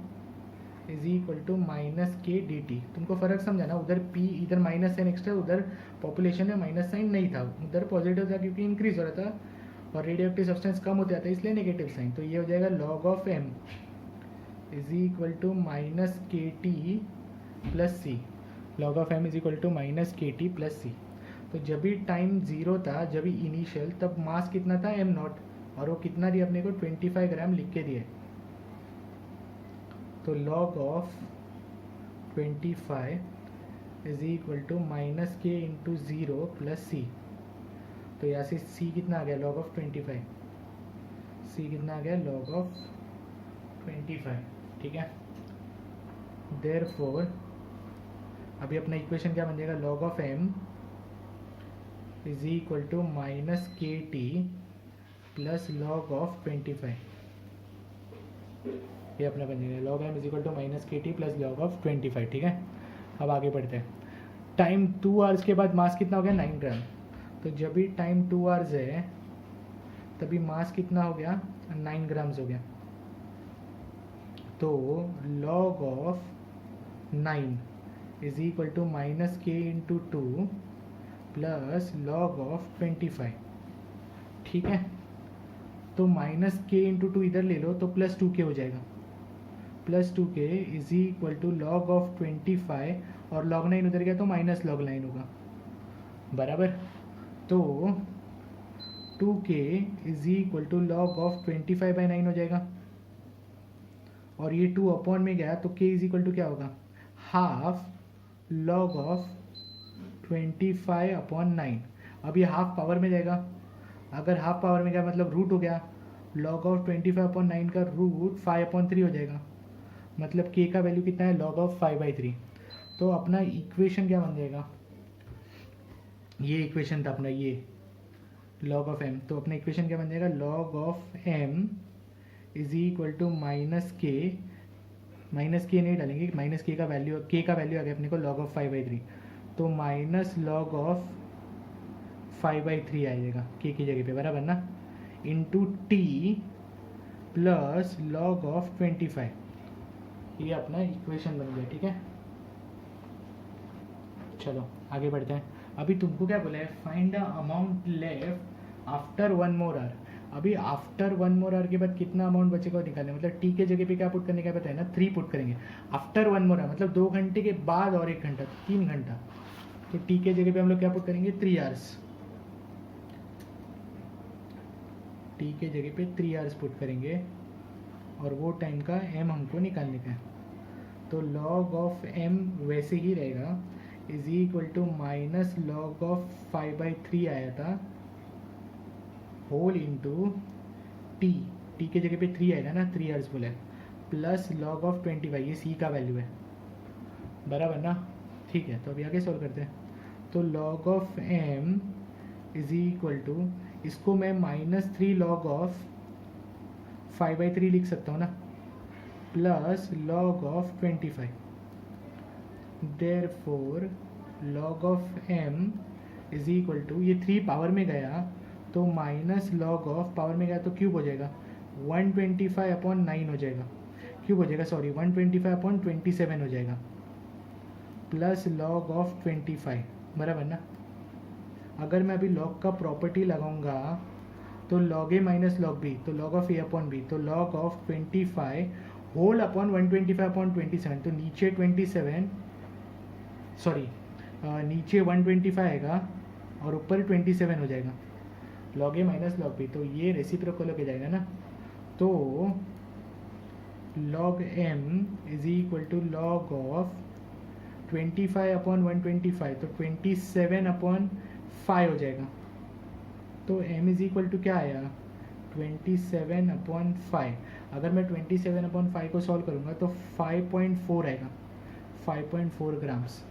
इज इक्वल टू -k/dt। तुमको फर्क समझा ना, उधर p, इधर माइनस साइन एक्स्ट्रा, उधर पॉपुलेशन में माइनस साइन नहीं था, उधर पॉजिटिव था क्योंकि इंक्रीज हो रहा था और रेडियो एक्टिव सब्सटेंस कम होते जाता है इसलिए नेगेटिव साइन। तो ये हो जाएगा log of m is equal to -kt plus C. log of m is equal to -kt plus सी। तो जब भी टाइम 0 था, जब भी इनिशियल, तब मास कितना था m0, और वो कितना दिया अपने को 25 ग्राम लिख के दिए। तो log of 25 is equal to minus K into zero plus सी। तो यहाँ से सी कितना आ गया, लॉग ऑफ 25। सी कितना आ गया, लॉग ऑफ 25। ठीक है, देयरफॉर अभी अपना इक्वेशन क्या बन जाएगा, log of m is equal to minus K T plus log of 25। ये अपना बन जाएगा log m is equal to minus K T plus log of 25। ठीक है, अब आगे बढ़ते हैं। टाइम 2 आवर्स के बाद मास कितना हो गया, 9 ग्राम। तो जब भी टाइम 2 आवर्स है तभी मास कितना हो गया, 9 ग्राम्स हो गया। तो log of 9 is equal to minus K into 2 plus log of 25। ठीक है, तो माइनस के इंटू 2 इधर ले लो तो प्लस 2 के हो जाएगा। Plus 2 K is equal to log of 25 और लॉग 9 उधर गया तो माइनस लॉग 9 होगा, बराबर। तो 2k is equal to log of 25/9 हो जाएगा, और ये 2 अपॉन में गया तो k इज इक्वल टू क्या होगा, हाफ लॉग ऑफ 25/9। अब ये हाफ पावर में जाएगा, अगर हाफ पावर में गया मतलब रूट हो गया, लॉग ऑफ 25/9 का रूट 5/3 हो जाएगा, मतलब k का वैल्यू कितना है, लॉग ऑफ 5/3। तो अपना इक्वेशन क्या बन जाएगा, ये इक्वेशन था अपना, ये लॉग ऑफ m। तो अपना इक्वेशन क्या बन जाएगा, log of m is equal to minus K नहीं डालेंगे, माइनस के का वैल्यू आ गया अपने को लॉग ऑफ 5/3। तो माइनस लॉग ऑफ 5/3 आ जाएगा k की जगह पे, बराबर ना, into T plus log of 25। ये अपना इक्वेशन बन गया। ठीक है, चलो आगे बढ़ते हैं। अभी तुमको क्या बोला है, find the amount left after 1 more hour. अभी आफ्टर 1 मोर आवर के बाद कितना अमाउंट बचेगा निकालना, मतलब टी के जगह पे क्या पुट करने का पता है ना, 3 पुट करेंगे। आफ्टर 1 मोर आवर मतलब 2 घंटे के बाद और 1 घंटा, 3 घंटा। तो टी के जगह पे हम लोग क्या पुट करेंगे, 3 आवर्स। टी के जगह पे 3 आवर्स पुट करेंगे और वो टाइम का एम हमको निकालने का है। तो लॉग ऑफ एम वैसे ही रहेगा, is equal to minus log of 5/3 आया था होल इंटू टी के जगह पे 3 आएगा ना, 3 आवर्स बोला है, प्लस लॉग ऑफ 25। ये सी का वैल्यू है, बराबर ना। ठीक है, तो अभी आगे सॉल्व करते हैं। तो log of M is equal to, इसको मैं -3 लॉग ऑफ 5/3 लिख सकता हूँ ना, plus log of 25। Therefore log of m is equal to, ये 3 पावर में गया तो माइनस लॉग ऑफ पावर में गया तो क्यूब हो जाएगा, 125/9 हो जाएगा, क्यूब हो जाएगा सॉरी, 125/27 हो जाएगा, प्लस लॉग ऑफ 25, बराबर ना। अगर मैं अभी लॉग का प्रॉपर्टी लगाऊंगा तो log A minus log B, तो log of A upon B, तो लॉग ऑफ 25 होल अपॉन 125/27। तो नीचे 27 सॉरी नीचे 125 आएगा और ऊपर 27 हो जाएगा, log A minus log B. तो ये रेसिप्रोकल होके जाएगा ना। तो log M is equal to log of 25/125, तो 27/5 हो जाएगा। तो m इज इक्वल टू क्या आया, 27/5। अगर मैं 27/5 को सॉल्व करूँगा तो 5.4 आएगा, 5.4 ग्राम्स।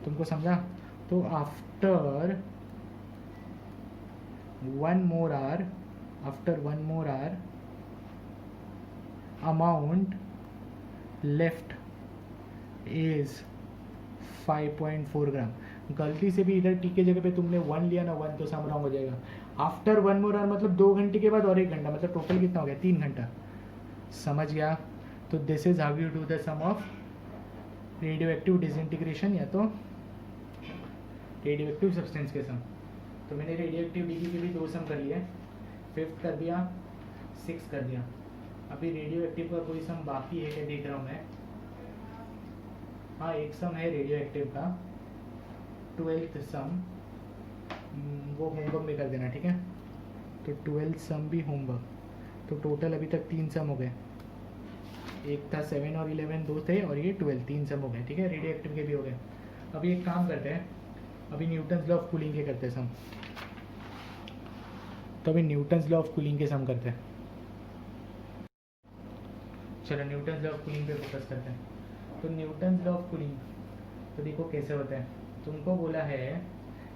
तुमको समझा। तो after 1 more hour amount left is 5.4 ग्राम। गलती से भी इधर टी के जगह पे तुमने 1 लिया ना, 1 तो सम रॉन्ग हो जाएगा। आफ्टर 1 more hour मतलब 2 घंटे के बाद और 1 घंटा, मतलब टोटल कितना हो गया, 3 घंटा। समझ गया। तो this is how you do the sum of radioactive disintegration या तो रेडियो एक्टिव सब्सटेंस के सम। तो मैंने रेडियो एक्टिव डी के भी 2 सम कर लिए, 5th कर दिया, 6 कर दिया। अभी रेडियो एक्टिव का कोई सम बाकी है क्या देख रहा हूँ मैं। हाँ, एक सम है रेडियो एक्टिव का, 12th सम, वो होमवर्क में कर देना, ठीक है। तो 12th सम भी होमवर्क। तो टोटल अभी तक 3 सम हो गए। एक था 7 और 11 दो थे, और ये 12 तीन सम हो गए, ठीक है, रेडियो एक्टिव के भी हो गए। अभी एक काम करते हैं, अभी न्यूटन्स लॉ ऑफ कूलिंग के करते हैं सम। तो अभी न्यूटन्स लॉ ऑफ कूलिंग के सम करते हैं। चलो न्यूटन्स लॉ ऑफ कूलिंग पे फोकस करते हैं। तो न्यूटन्स लॉ ऑफ कूलिंग तो देखो कैसे होता है। तुमको बोला है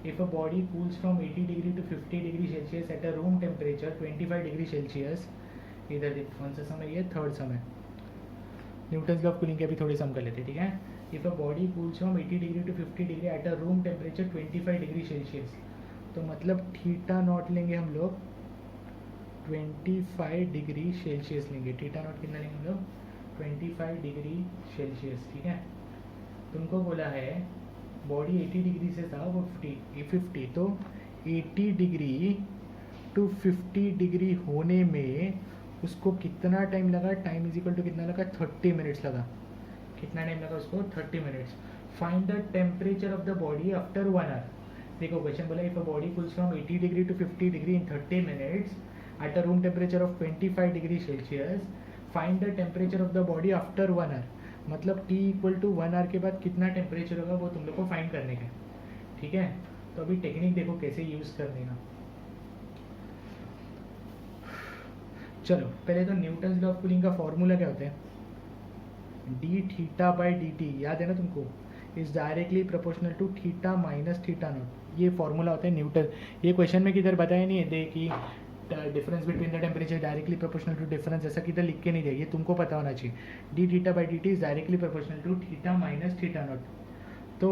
if a body cools from 80 degree to 50 degree Celsius at a room temperature 25 degree Celsius. इधर देखो कौन सा सम है, ये थर्ड सम है। न्यूटन्स लॉ ऑफ कूलिंग के भी थोड़े सम कर लेते हैं, ठीक है। If a body cools from 80 degree to 50 degree at a room temperature 25 degree Celsius, तो मतलब थीटा नॉट लेंगे हम लोग 25 डिग्री सेल्सियस लेंगे। थीटा नॉट कितना लेंगे हम लोग 25 डिग्री सेल्सियस, ठीक है। तुमको बोला है बॉडी 80 डिग्री से था वो 50, तो 80 डिग्री टू 50 डिग्री होने में उसको कितना टाइम लगा, टाइम इज इक्वल टू कितना लगा 30 मिनट्स लगा। कितना टाइम लगा उसको 30 minutes. Find the temperature of the body after 1 hour. देखो क्वेश्चन बोला if a body cools from 80 degree to 50 degree in 30 minutes at a room temperature of 25 degree Celsius, find the temperature of the body after 1 hour. मतलब t equal to 1 hour के बाद कितना temperature होगा वो तुम लोग को फाइंड करने का है, ठीक है। तो अभी टेक्निक देखो कैसे यूज करने का। चलो पहले तो न्यूटन्स लॉ ऑफ कूलिंग का फॉर्मूला क्या होता है, D theta by D T, याद है ना तुमको, is directly proportional to theta minus theta naught. ये फॉर्मूला होता है न्यूटन। ये क्वेश्चन में किधर बताया नहीं है दे कि difference between the temperature directly proportional to difference, ऐसा किधर लिख के नहीं दिया, ये तुमको पता होना चाहिए। D theta by D T is directly proportional to theta minus theta naught. तो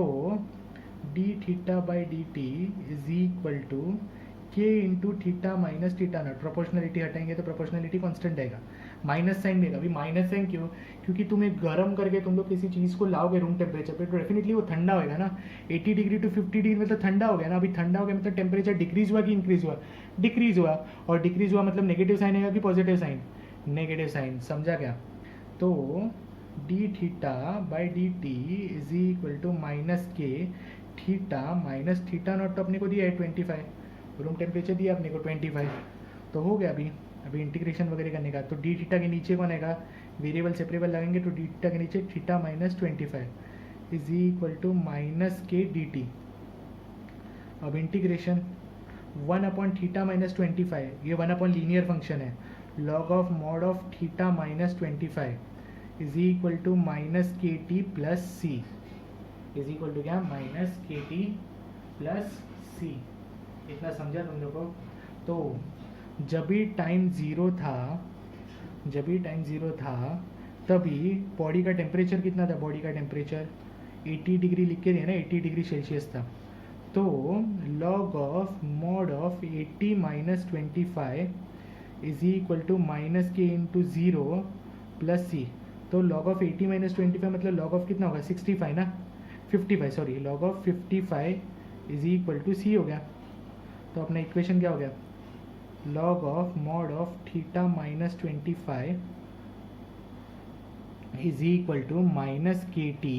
D theta by D T is equal to के into theta minus theta naught. Proportionality हटाएंगे तो प्रोपोर्शनलिटी कांस्टेंट रहेगा, माइनस साइन देगा। अभी minus sign क्यों, क्योंकि तुम्हें गर्म करके तुम लोग किसी चीज़ को लाओगे रूम टेम्परेचर पे तो डेफिनेटली वो ठंडा होगा ना। 80 डिग्री टू 50 डिग्री में तो ठंडा हो गया ना। अभी ठंडा हो गया मतलब टेम्परेचर डिक्रीज हुआ कि इंक्रीज हुआ, डिक्रीज हुआ। और डिक्रीज हुआ मतलब नेगेटिव साइन आएगा कि पॉजिटिव साइन, नेगेटिव साइन, समझा क्या। तो D theta by D T is equal to minus K theta minus theta naught, तो अपने को दिया है 25, रूम टेम्परेचर दिया अपने को 25, तो हो गया। अभी इंटीग्रेशन वगैरह करने का, तो डी थीटा के नीचे कौन आएगा, वेरिएबल सेपरेबल लगेंगे, तो डी थीटा के नीचे theta minus 25 is equal to minus K D T. अब इंटीग्रेशन 1 अपॉन थीटा माइनस 25, ये 1 अपॉन लीनियर फंक्शन है, log of mod of theta minus 25 is equal to minus K T plus C, is equal to क्या, minus K T plus C. इतना समझा तुम लोग को। तो जब भी टाइम ज़ीरो था तभी बॉडी का टेम्परेचर कितना था, बॉडी का टेम्परेचर 80 डिग्री लिख के दिया ना, 80 डिग्री सेल्सियस था। तो log of mod of 80 minus 25 is equal to minus K into 0 plus सी। तो लॉग ऑफ 80 माइनस 25 मतलब लॉग ऑफ कितना होगा 65 ना, 55 sorry, log of 55 is equal to C हो गया। तो अपना इक्वेशन क्या हो गया, log of mod of theta minus 25 is equal to minus kt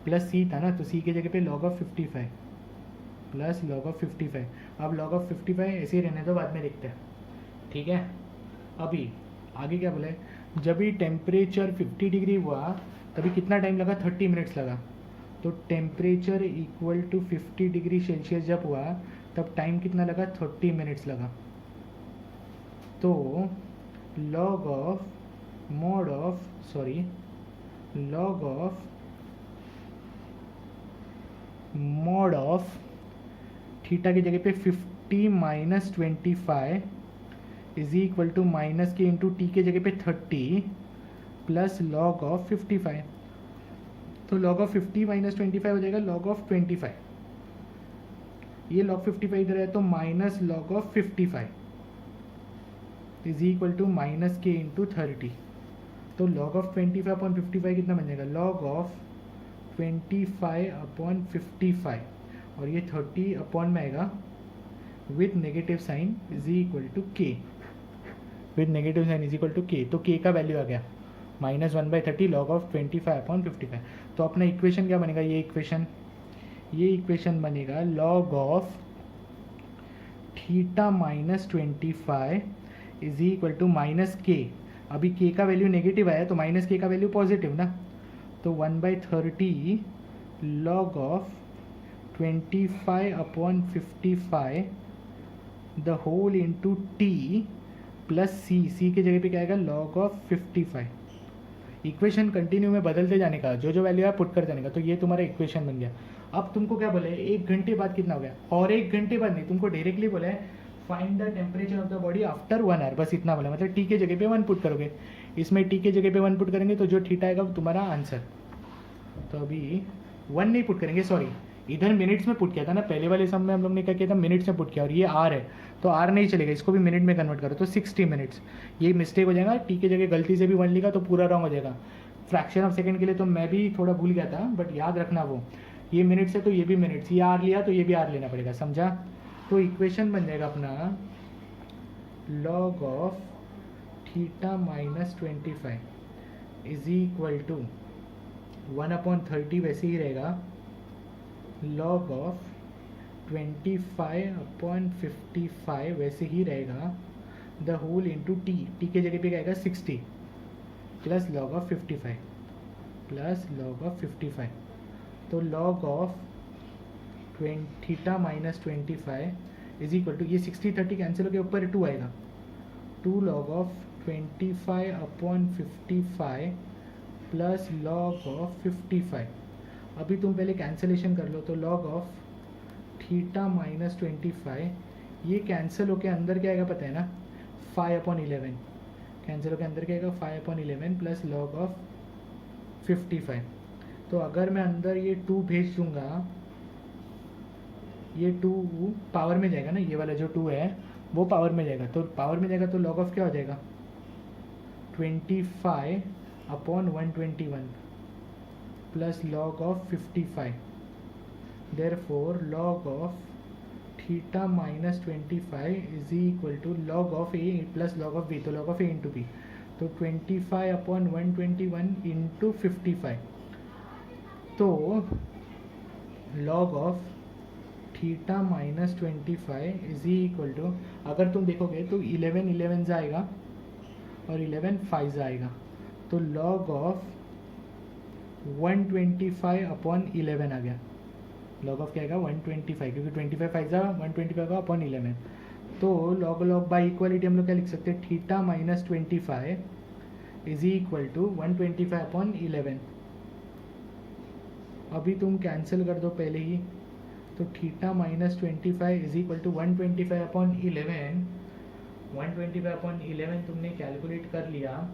plus c था ना, तो c की जगह पे log of 55 plus log of 55। अब log of 55 ऐसे ही रहने दो, बाद में देखते हैं, ठीक है। अभी आगे क्या बोला है, जब भी टेम्परेचर 50 डिग्री हुआ तभी कितना टाइम लगा, 30 मिनट्स लगा। तो temperature equal to 50 degree Celsius जब हुआ तब टाइम कितना लगा, 30 मिनट्स लगा। तो log of mod of theta की जगह पे 50 minus 25 is equal to minus K into T के जगह पे 30 प्लस log ऑफ 55। तो log ऑफ 50 माइनस 25 हो जाएगा log ऑफ 25, ये log 55 इधर है तो minus log of 55 is equal to minus K into 30। तो log ऑफ 25 अपॉन 55 कितना बन जाएगा, log ऑफ 25 अपॉन 55, और ये 30 अपॉन में आएगा with negative sign is equal to K, with negative sign is equal to के। तो के का वैल्यू आ गया -1/30 log ऑफ 25 अपॉन 55। तो अपना इक्वेशन क्या बनेगा, ये इक्वेशन बनेगा log of theta minus 25 is equal to minus K. अभी के का वैल्यू नेगेटिव आया तो माइनस के का वैल्यू पॉजिटिव ना, तो 1/30 log of 25/55 the whole into T plus C की जगह पे क्या आएगा log ऑफ 55। इक्वेशन कंटिन्यू में बदलते जाने का, जो जो वैल्यू है पुट कर जाने का, तो ये तुम्हारा इक्वेशन बन गया। अब तुमको क्या बोला है, 1 घंटे बाद कितना हो गया, और 1 घंटे बाद नहीं, तुमको डायरेक्टली बोला है find the temperature of the body after 1 hour, बस इतना बोला। मतलब टी के जगह पे 1 पुट करोगे, इसमें टी के जगह पे 1 पुट करेंगे तो जो थीटा आएगा वो तुम्हारा आंसर। तो अभी 1 नहीं पुट करेंगे, सॉरी इधर मिनट्स में पुट किया था ना, पहले वाले सम में हम लोग ने क्या किया था, मिनट्स में पुट किया, और ये आर है तो आर नहीं चलेगा, इसको भी मिनट में कन्वर्ट करो तो 60 मिनट्स। ये मिस्टेक हो जाएगा, टी के जगह गलती से भी 1 लिखा तो पूरा रॉन्ग हो जाएगा। फ्रैक्शन ऑफ सेकंड के लिए तो मैं भी थोड़ा भूल गया था, बट याद रखना वो ये मिनट्स है तो ये भी मिनट्स, ये आर लिया तो ये भी आर लेना पड़ेगा, समझा। तो इक्वेशन बन जाएगा अपना log of theta minus 25 is equal to 1/30 वैसे ही रहेगा, log ऑफ 25/55 वैसे ही रहेगा, द होल इंटू टी के जगह पे क्या आएगा 60 plus log of 55 plus log of 55। तो log of theta minus 25 is equal to, ये 60-30 कैंसिल होकर ऊपर 2 आएगा, 2 log of 25/55 plus log of 55। अभी तुम पहले कैंसिलेशन कर लो, तो log ऑफ थीटा माइनस 25 ये कैंसिल होके अंदर क्या आएगा पता है ना, 5/11 कैंसिल होके अंदर क्या आएगा 5/11 प्लस log ऑफ 55। तो अगर मैं अंदर ये 2 भेज दूंगा, ये 2 पावर में जाएगा ना, ये वाला जो 2 है वो पावर में जाएगा, तो पावर में जाएगा तो log ऑफ क्या हो जाएगा 25/121 plus log of 55। Therefore log of theta minus 25 is equal to log of A plus log of B, तो log of A into B, तो 25/121 इंटू 55। तो log of theta minus 25 is equal to, अगर तुम देखोगे तो 11 11 आएगा और 11 5 आएगा, तो log ऑफ 125/11 आ गया। log ऑफ क्या आएगा 125, क्योंकि 25 5 125/11। तो log बाई इक्वालिटी हम लोग क्या लिख सकते हैं, theta minus 25 is equal to 125/11। अभी तुम कैंसिल कर दो पहले ही, तो theta minus 25 is equal to 125/11। 125/11 तुमने कैलकुलेट कर लिया,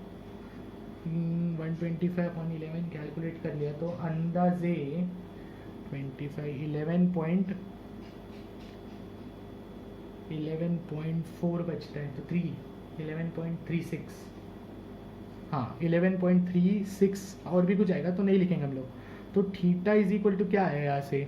125/11 कैलकुलेट कर लिया, तो अंदाजे 11.4 बचता है, तो 11.36, हाँ 11.36 और भी कुछ आएगा तो नहीं लिखेंगे हम लोग। तो थीटा इज इक्वल टू क्या है, यहाँ से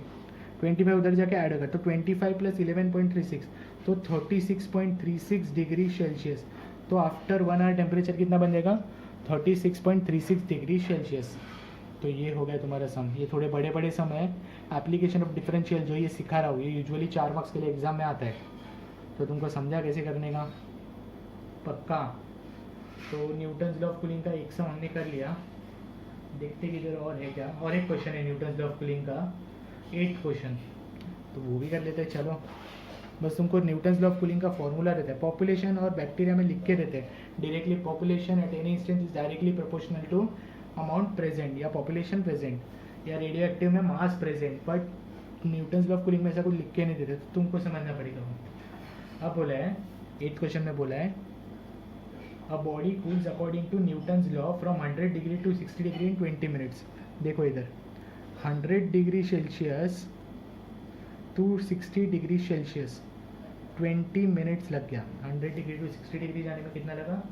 25 उधर जाके ऐड होगा, तो 25 प्लस 11.36, तो 36.36 डिग्री सेल्सियस। तो आफ्टर 1 आवर टेम्परेचर कितना बन जाएगा 36.36 डिग्री सेल्सियस। तो ये हो गया तुम्हारा सम। ये थोड़े बड़े बड़े सम है, एप्लीकेशन ऑफ डिफरेंशियल जो ये सिखा रहा हूँ, ये यूजुअली 4 मार्क्स के लिए एग्जाम में आता है, तो तुमको समझा कैसे करने का पक्का। तो न्यूटन्स लॉ ऑफ कूलिंग का एक सम हमने कर लिया, देखते कि इधर और है क्या, और एक क्वेश्चन है न्यूटन्स लॉ ऑफ कूलिंग का 8th क्वेश्चन, तो वो भी कर लेते हैं। चलो बस तुमको न्यूटन्स लॉ ऑफ कूलिंग का फॉर्मूला रहता है, पॉपुलेशन और बैक्टीरिया में लिख के रहते हैं directly, population at any instance is directly proportional to amount present, या पॉपुलेशन प्रेजेंट, या रेडियो एक्टिव में mass present. But Newton's law of cooling में ऐसा कुछ लिख के नहीं देते, तो तुमको समझना पड़ेगा। अब बोला है 8th क्वेश्चन में बोला है, a body cools according to Newton's law from 100 degree to 60 degree in 20 minutes. देखो इधर 100 degree Celsius to 60 degree Celsius 20 minutes लग गया। 100 डिग्री टू 60 डिग्री जाने में कितना लगा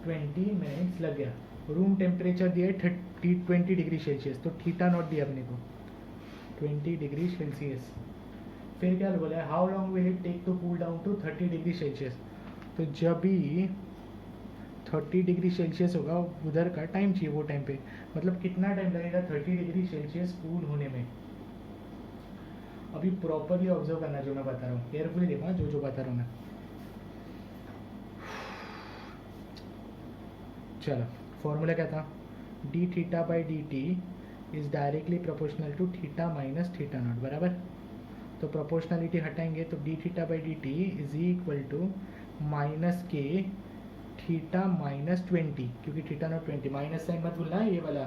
20 मिनट्स लग गया। रूम टेम्परेचर दिया है 20 डिग्री सेल्सियस, तो थीटा नॉट दिया अपने को 20 डिग्री सेल्सियस। फिर क्या बोला है, how long will it take to cool down to 30 degree Celsius. तो जब भी 30 डिग्री सेल्सियस होगा उधर का टाइम चाहिए वो टाइम पे, मतलब कितना टाइम लगेगा 30 डिग्री सेल्सियस कूल होने में। अभी प्रॉपरली ऑब्जर्व करना जो मैं बता रहा हूँ, केयरफुली देखना जो जो बता रहा हूँ मैं। चलो फॉर्मूला क्या था, D theta by D T is directly proportional to theta minus theta naught, बराबर। तो प्रोपोर्शनलिटी हटाएंगे तो D theta by D T is equal to minus K theta minus 20, क्योंकि थीटा नॉट 20, माइनस साइन मत भूलना ये वाला,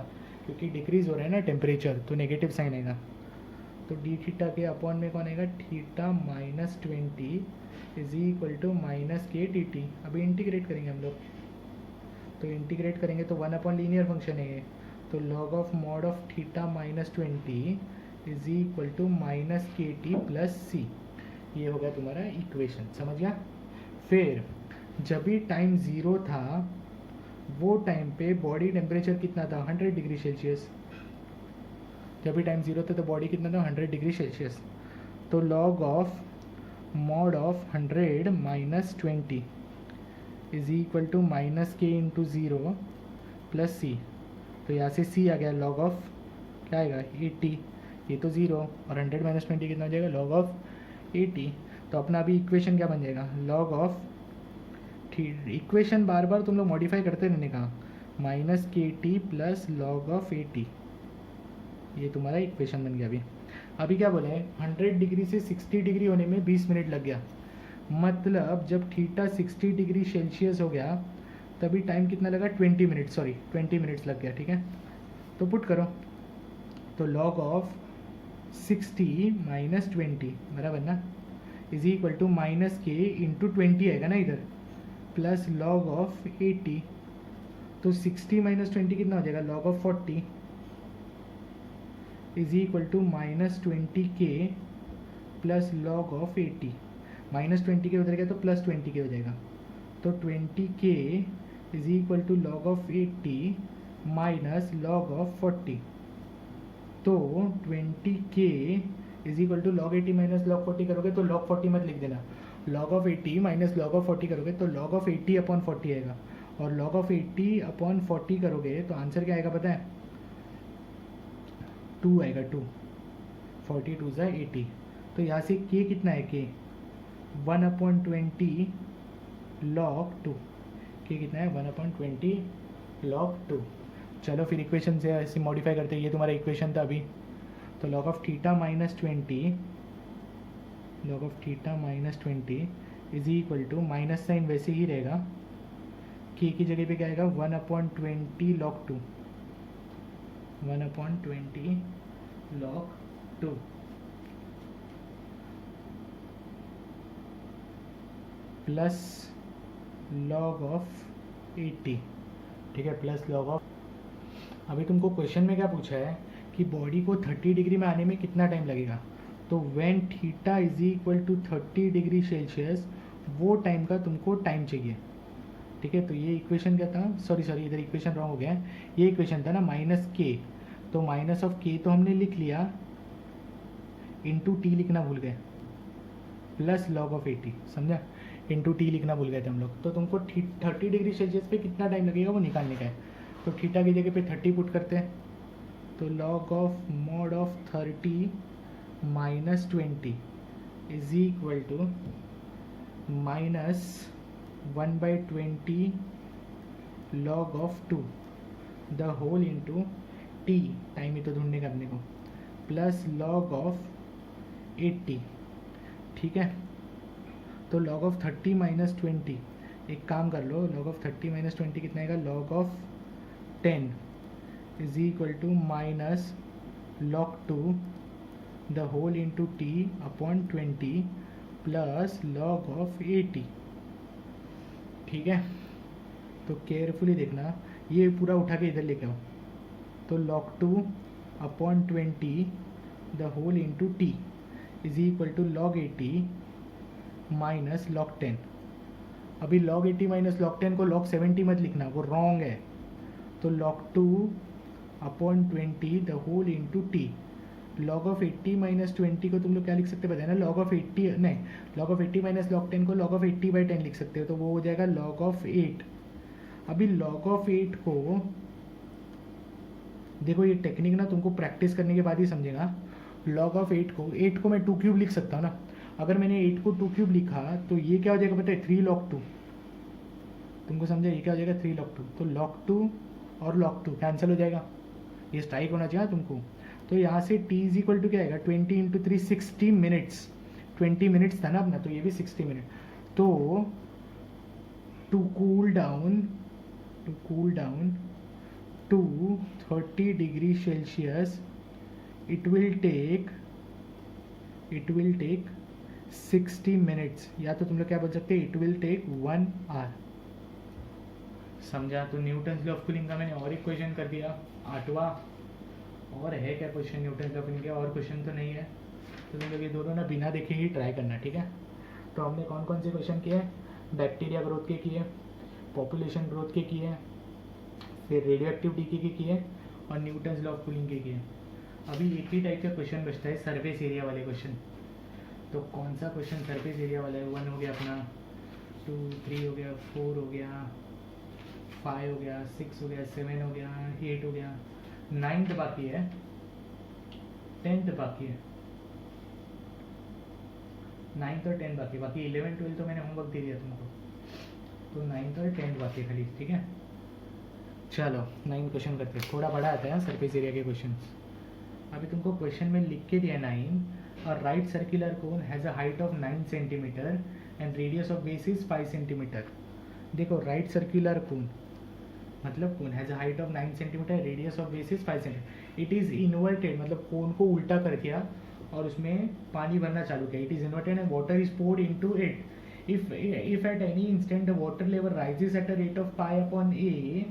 क्योंकि डिक्रीज हो रहा है ना टेम्परेचर, तो नेगेटिव साइन आएगा। तो डी थीटा के अपॉन में कौन आएगा, theta minus 20 is equal to minus K D T. अभी इंटीग्रेट करेंगे हम लोग, तो इंटीग्रेट करेंगे तो 1 अपॉन लीनियर फंक्शन है ये, तो log of mod of theta minus 20 is equal to minus K T plus C. ये हो गया तुम्हारा इक्वेशन, समझ गया। फिर जब भी टाइम 0 था वो टाइम पे बॉडी टेम्परेचर कितना था, 100 डिग्री सेल्सियस। जब भी टाइम 0 था तो बॉडी कितना था, 100 डिग्री सेल्सियस। तो log of mod of 100 minus 20 is equal to minus K into 0 plus सी। तो यहाँ से सी आ गया, लॉग ऑफ क्या आएगा 80, ये तो 0 और 100 माइनस 20 कितना हो जाएगा, लॉग ऑफ 80। तो अपना अभी इक्वेशन क्या बन जाएगा, लॉग ऑफ, इक्वेशन बार बार तुम लोग मॉडिफाई करते रहने का, minus K T plus log of 80, ये तुम्हारा इक्वेशन बन गया। अभी क्या बोले, 100 डिग्री से 60 डिग्री होने में 20 मिनट लग गया, मतलब जब थीटा 60 डिग्री सेल्सियस हो गया तभी टाइम कितना लगा, 20 मिनट, सॉरी 20 मिनट्स लग गया, ठीक है। तो पुट करो, तो log ऑफ 60 माइनस 20 बराबर ना, is equal to minus K into 20 आएगा ना इधर, प्लस log ऑफ 80। तो 60 माइनस 20 कितना हो जाएगा, log of 40 is equal to minus 20 K plus log of 80। Minus 20 के उधर गया तो प्लस 20 के हो जाएगा, तो 20 K is equal to log of 80 minus log of 40। तो 20 K is equal to log 80 minus log 40 करोगे तो log 40 मत लिख देना, log of 80 minus log of 40 करोगे तो log ऑफ 80 अपॉन 40 आएगा, और log ऑफ 80 अपॉन 40 करोगे तो आंसर क्या आएगा पता है, 2 आएगा, 2, 42 ज़ा 80। तो यहाँ से k कितना है, k 1 अपॉन 20 log 2, k कितना है 1 अपॉन 20 log 2। चलो फिर इक्वेशन से ऐसे मॉडिफाई करते हैं, ये तुम्हारा इक्वेशन था अभी। तो log of theta minus 20, log of theta minus 20 is equal to, minus sign वैसे ही रहेगा, k की जगह पे क्या आएगा 1 upon 20 log 2, 1 upon 20 log 2 plus log of 80, ठीक है, प्लस log ऑफ। अभी तुमको क्वेश्चन में क्या पूछा है कि बॉडी को 30 डिग्री में आने में कितना टाइम लगेगा, तो when theta is equal to 30 degree Celsius वो टाइम का तुमको टाइम चाहिए, ठीक है। तो ये इक्वेशन क्या था, सॉरी इधर इक्वेशन रॉन्ग हो गया है, ये इक्वेशन था ना माइनस के, तो माइनस ऑफ के तो हमने लिख लिया, इंटू टी लिखना भूल गए, प्लस log ऑफ 80, समझा, इंटू टी लिखना भूल गए थे हम लोग। तो तुमको 30 डिग्री सेल्सियस पे कितना टाइम लगेगा वो निकालने का है, तो थीटा की जगह पे 30 पुट करते हैं, तो log of mod of 30 minus 20 is equal to minus 1/20 log of 2 the whole into T, time ही तो ढूंढने का अपने को, प्लस log ऑफ 80, ठीक है। तो log ऑफ 30 माइनस 20, एक काम कर लो, log ऑफ 30 माइनस 20 कितना आएगा, log of 10 is equal to minus log 2 the whole into T upon 20 plus log of 80, ठीक है। तो केयरफुली देखना, ये पूरा उठा के इधर लेके आओ, तो log 2 upon 20 the whole into T is equal to log 80 minus log 10। अभी log 80 माइनस log 10 को log 70 मत लिखना, वो रॉन्ग है। तो log 2 upon 20 the whole into T, log of 80 minus 20 को तुम लोग क्या लिख सकते हैं बताना, log ऑफ 80 नहीं, log ऑफ 80 माइनस log 10 को log ऑफ 80/10 लिख सकते हो, तो वो हो जाएगा log ऑफ 8। अभी log ऑफ 8 को देखो, ये टेक्निक ना तुमको प्रैक्टिस करने के बाद ही समझेगा। log ऑफ 8 को मैं 2 क्यूब लिख सकता हूँ ना, अगर मैंने 8 को 2 क्यूब लिखा तो ये क्या हो जाएगा पता है, 3 log 2, तुमको समझा ये क्या हो जाएगा 3 log 2, तो log 2 और log 2 कैंसिल हो जाएगा, ये स्ट्राइक होना चाहिए तुमको। तो यहाँ से t इज इक्वल टू क्या आएगा 20 इंटू 3 60 मिनट्स, 20 मिनट्स था ना अपना, तो ये भी 60 मिनट। तो to cool down to 30 degree Celsius it will take 60 minutes, या तो तुम लोग क्या बोल सकते हैं, it will take 1 hour। समझा? तो न्यूटन लॉ ऑफ कूलिंग का मैंने और एक क्वेश्चन कर दिया, 8वां। और है क्या question Newton law of cooling का? और क्वेश्चन तो नहीं है, तो तुम लोग ये दोनों ना बिना देखे ही ट्राई करना, ठीक है। तो हमने कौन कौन से क्वेश्चन किए? बैक्टीरिया ग्रोथ के किए, पॉपुलेशन ग्रोथ के किए, फिर रेडियो एक्टिव डीके के किए, और न्यूटन लॉ ऑफ कूलिंग के किए। अभी एक ही टाइप का क्वेश्चन बचता है, सरफेस एरिया वाले क्वेश्चन। तो कौन सा क्वेश्चन सरफेस एरिया वाला है? 1 हो गया अपना, 2 3 हो गया, 4 हो गया, 5 हो गया, 6 हो गया, 7 हो गया, 8 हो गया, 9th बाकी है, 10th बाकी है, 9th और 10th बाकी, बाकी 11 12 तो मैंने होमवर्क दे दिया तुमको, तो 9th और 10th बाकी है खाली, ठीक है। चलो 9 क्वेश्चन करते हैं, थोड़ा बड़ा आता है सरफेस एरिया के क्वेश्चन। अभी तुमको क्वेश्चन में लिख के दिया 9, और right circular cone has a height of 9 centimetre and radius of base is 5 centimetre. देखो राइट सर्कुलर कोन मतलब cone has a height of 9 centimetre, radius of base is 5 centimetre. It is inverted, मतलब cone को उल्टा कर दिया और उसमें पानी भरना चालू किया। It is inverted and water is poured into it. if at any instant the water level rises at a rate of pi upon a,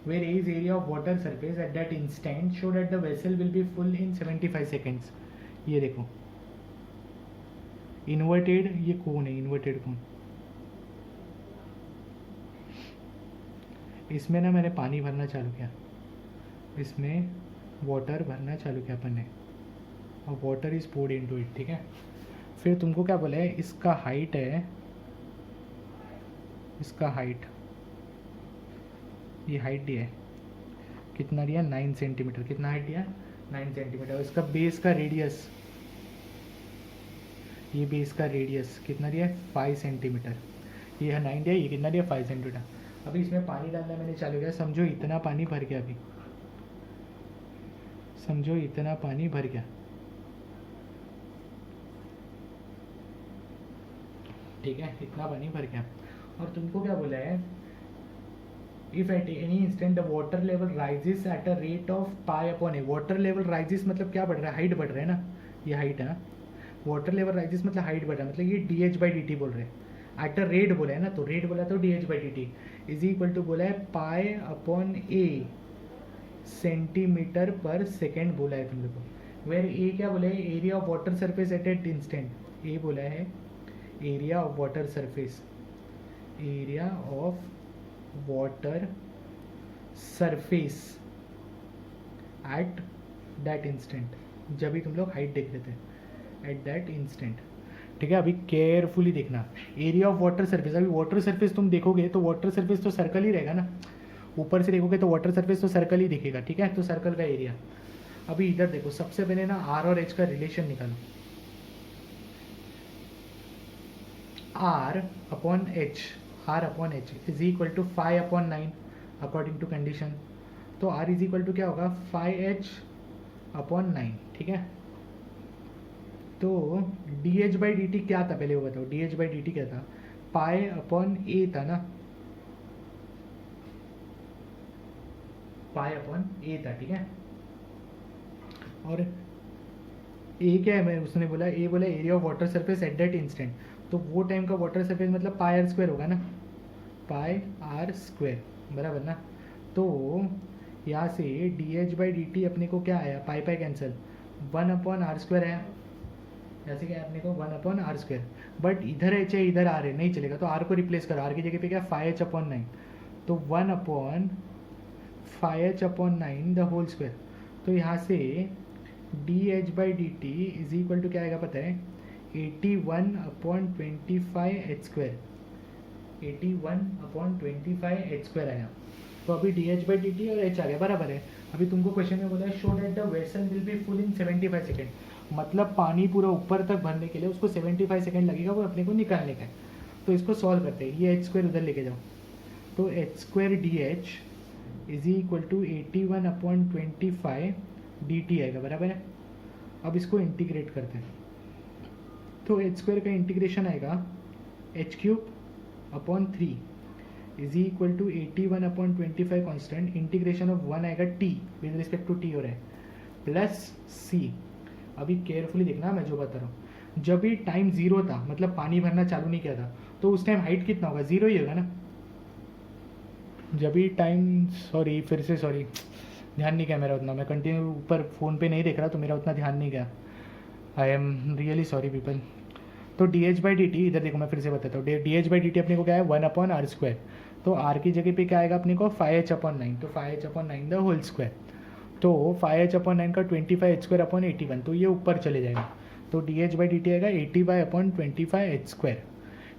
where a is area of water surface at that instant, show that the vessel will be full in 75 seconds। ये देखो inverted, ये कोन है, inverted कोन। इसमें ना मैंने पानी भरना चालू किया, इसमें वाटर भरना चालू किया अपन ने, और water is poured into it, ठीक है। फिर तुमको क्या बोला है, इसका हाइट है, इसका हाइट, ये हाइट दिया है, कितना दिया 9 सेंटीमीटर, कितना हाइट दिया 9 सेंटीमीटर। और इसका बेस का रेडियस, ये बेस का रेडियस कितना दिया है 5 सेंटीमीटर। ये है 9 दिया, ये कितना दिया 5 सेंटीमीटर। अभी इसमें पानी डालना मैंने चालू किया, समझो इतना पानी भर गया, अभी समझो इतना पानी भर गया, ठीक है, इतना पानी भर गया। और तुमको क्या बोला है, if at any instant the water level rises at a rate of pi upon A. Water level rises मतलब क्या बढ़ रहा है, हाइट बढ़ रहा है ना, ये हाइट है। वाटर लेवल राइजेस मतलब हाइट बढ़ रहा है, मतलब ये dh/dt बोल रहे हैं। एट अ रेट बोला है ना, तो रेट बोला तो dh/dt इज इक्वल टू बोला है पाई अपॉन ए सेंटीमीटर पर सेकेंड बोला है तुम लोग को। वेर ए क्या बोला है, area of water surface at at instant. A बोला है area of water surface, area of water surface at that instant, जब भी तुम लोग हाइट देख रहे थे, एट दैट इंस्टेंट, ठीक है। अभी केयरफुली देखना, एरिया ऑफ वाटर सरफेस। अभी वाटर सरफेस तुम देखोगे तो वाटर सरफेस तो सर्कल ही रहेगा ना, ऊपर से देखोगे तो वाटर सरफेस तो सर्कल ही दिखेगा, ठीक है, तो सर्कल का एरिया। अभी इधर देखो, सबसे पहले ना आर और एच का रिलेशन निकालो, R upon H is equal to 5 upon 9 according to condition. तो आर इज इक्वल टू क्या होगा 5h अपॉन 9, ठीक है। तो dh/dt क्या था पहले वो बताओ, dh/dt क्या था, पाई अपॉन ए था ना, पाई अपॉन ए था, ठीक है। और ए क्या है, मैं उसने बोला, ए बोला area of water surface at that instant, तो वो टाइम का वाटर सरफेस मतलब पाई आर स्क्वायर होगा ना, पाई आर स्क्वायर, बराबर ना। तो यहाँ से dh/dt अपने को क्या आया, pi pi cancel, 1 upon R square आया, जैसे कि अपने को 1 अपॉन आर स्क्वायर। बट इधर एच है, इधर आर है, नहीं चलेगा, तो आर को रिप्लेस करो, आर की जगह पे क्या 5h अपॉन 9, तो 1 upon 5h upon 9 the whole square. तो यहाँ से dh/dt इज इक्वल टू क्या आएगा पता है, 81 upon 25h square, 81 upon 25h square आया। तो अभी dh/dt और h आ गया, बराबर है। अभी तुमको क्वेश्चन में बोला है show that the vessel will be full in 75 second, मतलब पानी पूरा ऊपर तक भरने के लिए उसको 75 सेकेंड लगेगा, वो अपने को निकालने का है। तो इसको सॉल्व करते हैं, ये h स्क्वायर उधर लेके जाओ, तो H square D H is equal to 81/25 D T आएगा, बराबर है। अब इसको इंटीग्रेट करते हैं, तो एच स्क्वायर का इंटीग्रेशन आएगा H cube upon 3 is equal to 81/25 constant, integration of 1 आएगा T with respect to T हो रहा है, प्लस सी। अभी केयरफुली देखना मैं जो बता रहा हूँ, जब भी टाइम जीरो था, मतलब पानी भरना चालू नहीं किया था, तो उस टाइम हाइट कितना होगा, जीरो ही होगा ना। जब भी टाइम, सॉरी फिर से सॉरी, ध्यान नहीं गया मेरा उतना, मैं कंटिन्यू ऊपर फ़ोन पे नहीं देख रहा, तो मेरा उतना ध्यान नहीं गया। I am really sorry people. तो D H by D T, इधर देखो मैं फिर से बताता हूँ, D H by D T अपने को क्या है 1/r², तो r की जगह पे क्या आएगा अपने को 5h/9, तो 5h/9 द होल स्क्वायर, तो 5h/9 का 25h²/81, तो ये ऊपर चले जाएगा, तो D H by D T आएगा 80/25h²।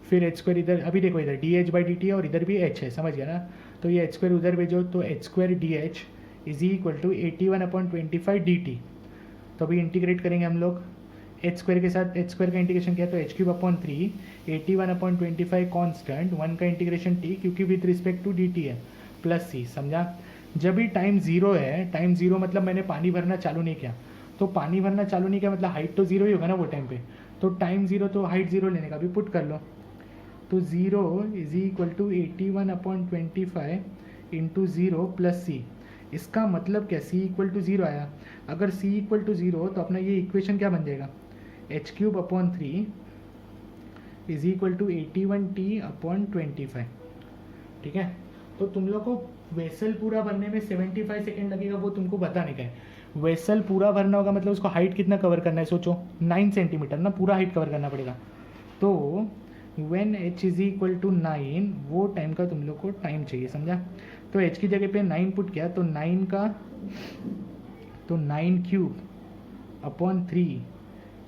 फिर एच स्क्वायर इधर, अभी देखो इधर D H by D T है और इधर भी एच है, समझ गया ना, तो ये एच स्क्वायर उधर भेजो, तो H square D H is equal to 81/25 D T. तो अभी इंटीग्रेट करेंगे हम लोग एच स्क्वायर के साथ, एच स्क्वायर का इंटीग्रेशन क्या है, तो एच क्यूब अपॉन 3 81/25 कॉन्स्टेंट, 1 का इंटीग्रेशन टी क्योंकि with respect to D T है, प्लस सी, समझा। जब भी टाइम जीरो है, टाइम जीरो मतलब मैंने पानी भरना चालू नहीं किया, तो पानी भरना चालू नहीं किया मतलब हाइट तो जीरो ही होगा ना वो टाइम पे, तो टाइम जीरो तो हाइट जीरो लेने का भी पुट कर लो, तो zero is equal to 81/25 into zero plus C. इसका मतलब क्या, सी इक्वल टू जीरो आया, अगर सी इक्वल टू जीरो तो अपना ये इक्वेशन क्या बन जाएगा, H cube upon 3 is equal to 81t/25, ठीक है। तो तुम लोग को वेसल पूरा भरने में 75 सेकेंड लगेगा, वो तुमको बताने का है। वेसल पूरा भरना होगा मतलब उसको हाइट कितना कवर करना है, सोचो 9 सेंटीमीटर ना, पूरा हाइट कवर करना पड़ेगा, तो when h is equal to 9 वो टाइम का तुम लोग को टाइम चाहिए, समझा। तो h की जगह पे 9 पुट किया, तो 9 का, तो 9 cube upon 3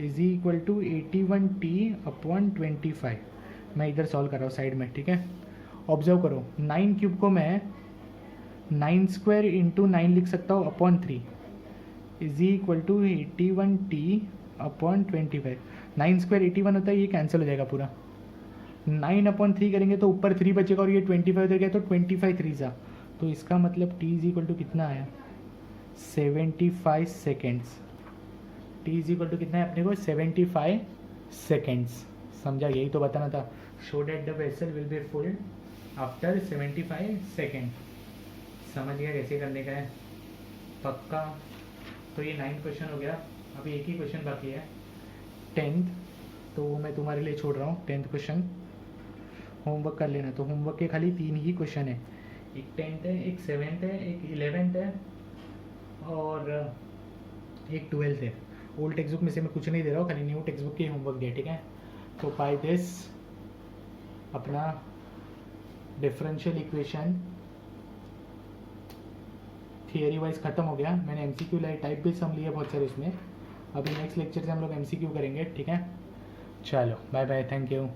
is equal to 81t/25। मैं इधर सॉल्व कर रहा हूँ साइड में, ठीक है। ऑब्जर्व करो, 9 क्यूब को मैं 9 स्क्वायर इंटू 9 लिख सकता हूँ upon 3 is equal to 81t/25। 9 square 81 होता है, ये कैंसिल हो जाएगा पूरा, 9/3 करेंगे तो ऊपर 3 बचेगा और ये 25 उधर गया, तो 25 3 जा, तो इसका मतलब t इज इक्वल टू कितना आया 75 सेकेंड्स। t इज इक्वल टू कितना है अपने को 75 सेकेंड्स, समझा, यही तो बताना था। Show that the vessel will be full after 75 second, समझ गया कैसे करने का है, पक्का। तो ये 9 क्वेश्चन हो गया, अभी एक ही क्वेश्चन बाकी है 10th, तो वो मैं तुम्हारे लिए छोड़ रहा हूँ। 10th क्वेश्चन होमवर्क कर लेना, तो होमवर्क के खाली 3 ही क्वेश्चन है, एक 10th है, एक 7th है, एक 11th है और एक 12th है। ओल्ड टेक्स्ट बुक में से मैं कुछ नहीं दे रहा हूँ, खाली न्यू टेक्स्ट बुक के होमवर्क दिया, ठीक है। तो बाय दिस अपना डिफरेंशियल इक्वेशन थियरी वाइज ख़त्म हो गया। मैंने एमसीक्यू टाइप भी सम लिया बहुत सारे इसमें। अभी नेक्स्ट लेक्चर से हम लोग एमसीक्यू करेंगे, ठीक है। चलो बाय बाय, थैंक यू।